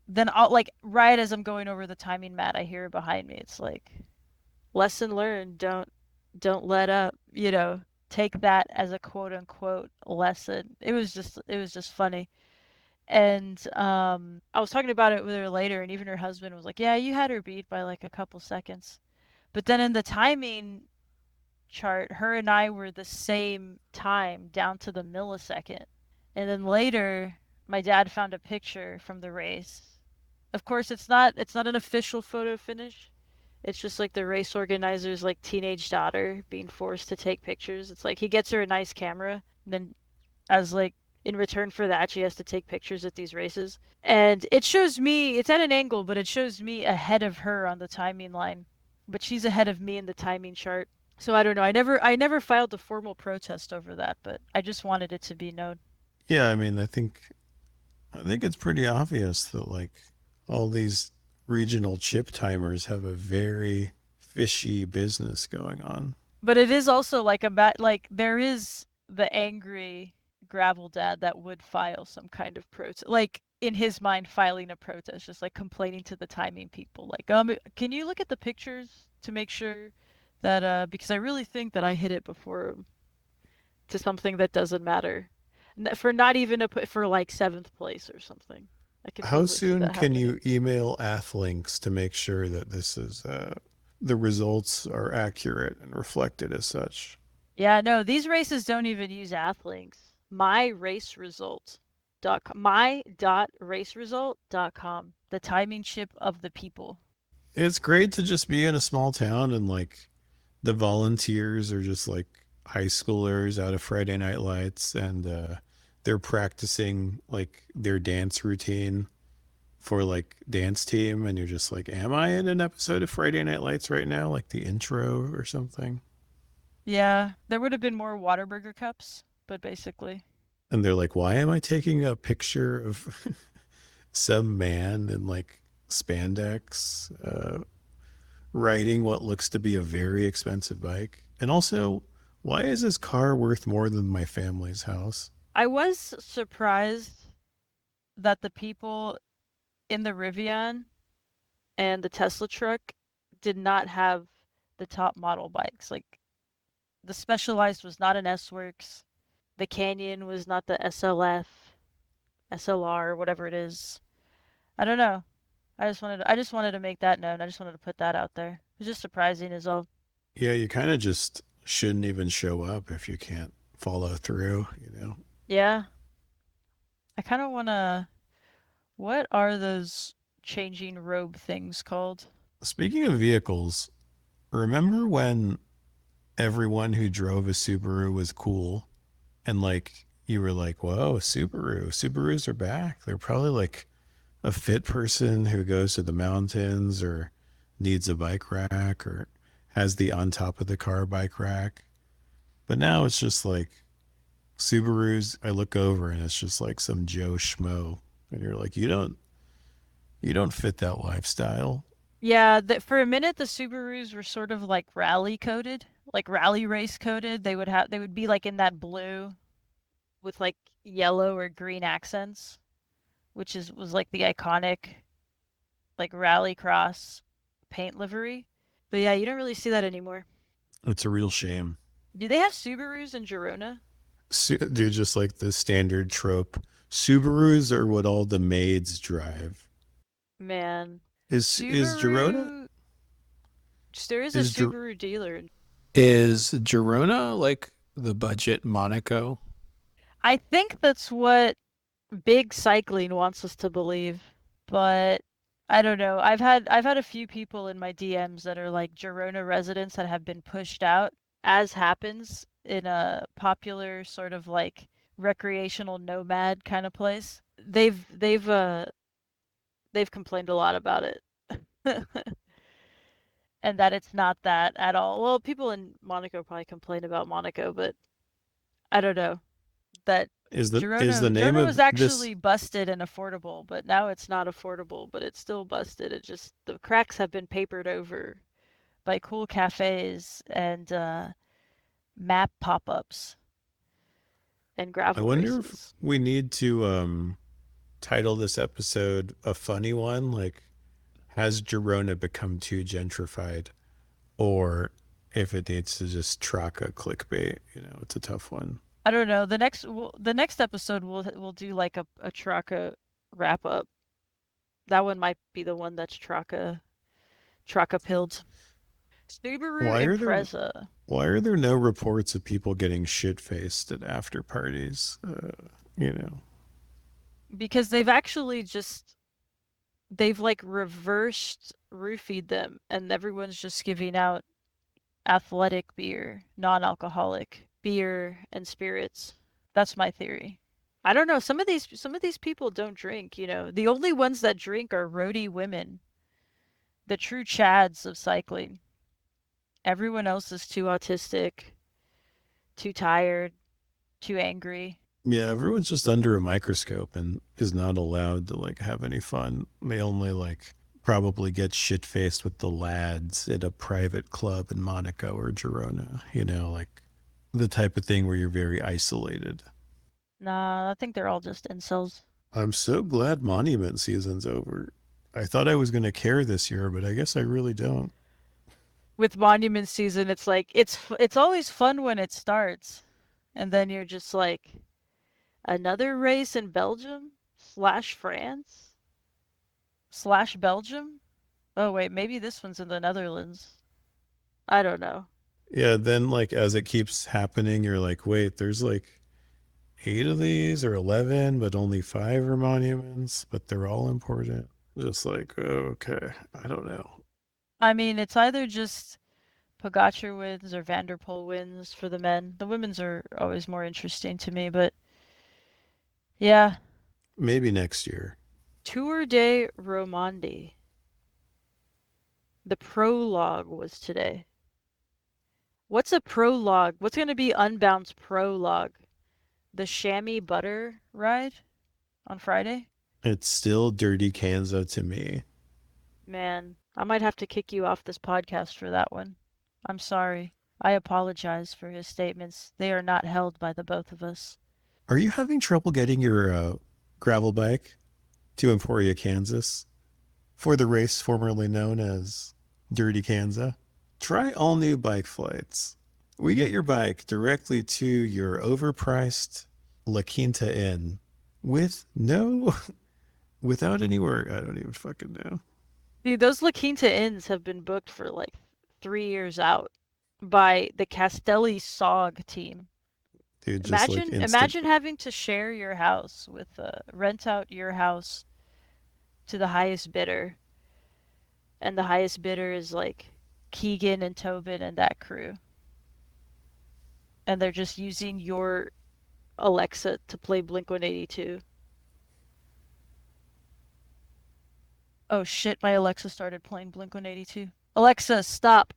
[SPEAKER 1] then I'll like right as I'm going over the timing mat, I hear it behind me. It's like lesson learned. Don't let up. Take that as a quote unquote lesson. It was just funny. And I was talking about it with her later, and even her husband was like, "Yeah, you had her beat by like a couple seconds." But then in the timing chart, her and I were the same time down to the millisecond. And then later, my dad found a picture from the race. Of course, it's not an official photo finish. It's just like the race organizer's like teenage daughter being forced to take pictures. It's like he gets her a nice camera, and then as like in return for that, she has to take pictures at these races. And it shows me, it's at an angle, but it shows me ahead of her on the timing line. But she's ahead of me in the timing chart. So I don't know. I never filed a formal protest over that, but I just wanted it to be known.
[SPEAKER 2] Yeah, I mean, I think it's pretty obvious that like all these regional chip timers have a very fishy business going on.
[SPEAKER 1] But it is also like like there is the angry gravel dad that would file some kind of protest, like in his mind filing a protest, just like complaining to the timing people, like can you look at the pictures to make sure that because I really think that I hit it before to something that doesn't matter, for not even for like seventh place or something. I can
[SPEAKER 2] How
[SPEAKER 1] totally see
[SPEAKER 2] soon
[SPEAKER 1] that
[SPEAKER 2] can
[SPEAKER 1] happening.
[SPEAKER 2] you email Athlinks to make sure that this is the results are accurate and reflected as such?
[SPEAKER 1] Yeah, no, these races don't even use Athlinks. My.raceresult.com, the timing chip of the people.
[SPEAKER 2] It's great to just be in a small town and like the volunteers are just like high schoolers out of Friday Night Lights and they're practicing like their dance routine for like dance team and you're just like, am I in an episode of Friday Night Lights right now? Like the intro or something?
[SPEAKER 1] Yeah, there would have been more Whataburger cups, but basically.
[SPEAKER 2] And they're like, why am I taking a picture of some man in like spandex riding what looks to be a very expensive bike? And also, why is this car worth more than my family's house?
[SPEAKER 1] I was surprised that the people in the Rivian and the Tesla truck did not have the top model bikes. Like the Specialized was not an S-Works. The Canyon was not the SLF, SLR, whatever it is. I don't know. I just wanted to make that known. I just wanted to put that out there. It was just surprising is all.
[SPEAKER 2] Yeah, you kind of just shouldn't even show up if you can't follow through, you know?
[SPEAKER 1] Yeah. I kind of want to what are those changing robe things called?
[SPEAKER 2] Speaking of vehicles, remember when everyone who drove a Subaru was cool and like you were like, whoa, Subarus are back. They're probably like a fit person who goes to the mountains or needs a bike rack or has the on top of the car bike rack. But now it's just like Subarus. I look over and it's just like some Joe Schmo, and you're like, you don't fit that lifestyle.
[SPEAKER 1] Yeah, for a minute the Subarus were sort of like rally coded, like rally race coded. They would be like in that blue with like yellow or green accents, which is was like the iconic like rally cross paint livery. But yeah, you don't really see that anymore.
[SPEAKER 2] It's a real shame.
[SPEAKER 1] Do they have Subarus in Girona?
[SPEAKER 2] Dude, just like the standard trope. Subarus are what all the maids drive.
[SPEAKER 1] Man,
[SPEAKER 2] Is Girona
[SPEAKER 1] Subaru. There is a
[SPEAKER 2] is Gir-
[SPEAKER 1] Subaru dealer.
[SPEAKER 2] is Girona like the budget Monaco?
[SPEAKER 1] I think that's what big cycling wants us to believe, but I don't know. I've had a few people in my DMs that are like Girona residents that have been pushed out, as happens in a popular sort of like recreational nomad kind of place. They've complained a lot about it. And that it's not that at all. Well, people in Monaco probably complain about Monaco, but I don't know. That
[SPEAKER 2] Is the name
[SPEAKER 1] Girona was
[SPEAKER 2] of this
[SPEAKER 1] actually busted and affordable, but now it's not affordable, but it's still busted. It just the cracks have been papered over by cool cafes and map pop-ups and
[SPEAKER 2] I
[SPEAKER 1] gravel
[SPEAKER 2] wonder if
[SPEAKER 1] races.
[SPEAKER 2] we need to title this episode a funny one, like has Girona become too gentrified, or if it needs to just Trakka clickbait. It's a tough one.
[SPEAKER 1] I don't know. The next episode we'll do like a Trakka wrap up. That one might be the one that's Trakka pilled. Subaru
[SPEAKER 2] Why are there
[SPEAKER 1] Impreza.
[SPEAKER 2] why are there no reports of people getting shit faced at after parties? You know,
[SPEAKER 1] Because they've like reversed roofied them and everyone's just giving out athletic beer, non-alcoholic beer and spirits. That's my theory. I don't know. Some of these people don't drink, you know. The only ones that drink are roadie women, the true chads of cycling. Everyone else is too autistic, too tired, too angry.
[SPEAKER 2] yeah, everyone's just under a microscope and is not allowed to like have any fun. They only like probably get shit faced with the lads at a private club in Monaco or Girona. Like the type of thing where you're very isolated.
[SPEAKER 1] Nah, I think they're all just incels.
[SPEAKER 2] I'm so glad monument season's over. I thought I was going to care this year, but I guess I really don't.
[SPEAKER 1] With monument season, it's like it's always fun when it starts, and then you're just like another race in Belgium slash France slash Belgium. Oh wait, maybe this one's in the Netherlands. I don't know.
[SPEAKER 2] Yeah, then like as it keeps happening, you're like, wait, there's like eight of these or 11, but only five are monuments, but they're all important. Just like, oh, okay, I don't know.
[SPEAKER 1] I mean, it's either just Pogacar wins or Vanderpool wins for the men. The women's are always more interesting to me, but yeah.
[SPEAKER 2] Maybe next year.
[SPEAKER 1] Tour de Romandie. The prologue was today. What's a prologue? What's going to be Unbound's prologue? The chamois butter ride on Friday?
[SPEAKER 2] It's still Dirty Kanza to me.
[SPEAKER 1] Man, I might have to kick you off this podcast for that one. I'm sorry. I apologize for his statements. They are not held by the both of us.
[SPEAKER 2] Are you having trouble getting your gravel bike to Emporia, Kansas for the race formerly known as Dirty Kanza? Try all new bike flights. We get your bike directly to your overpriced La Quinta Inn with no, without any work. I don't even fucking know.
[SPEAKER 1] Dude, those La Quinta inns have been booked for like 3 years out by the Castelli SOG team.
[SPEAKER 2] Dude, just like
[SPEAKER 1] Imagine
[SPEAKER 2] instant.
[SPEAKER 1] having to share your house with rent out your house to the highest bidder, and the highest bidder is like Keegan and Tobin and that crew, and they're just using your Alexa to play Blink 182. Oh shit, my Alexa started playing Blink 182. Alexa, stop.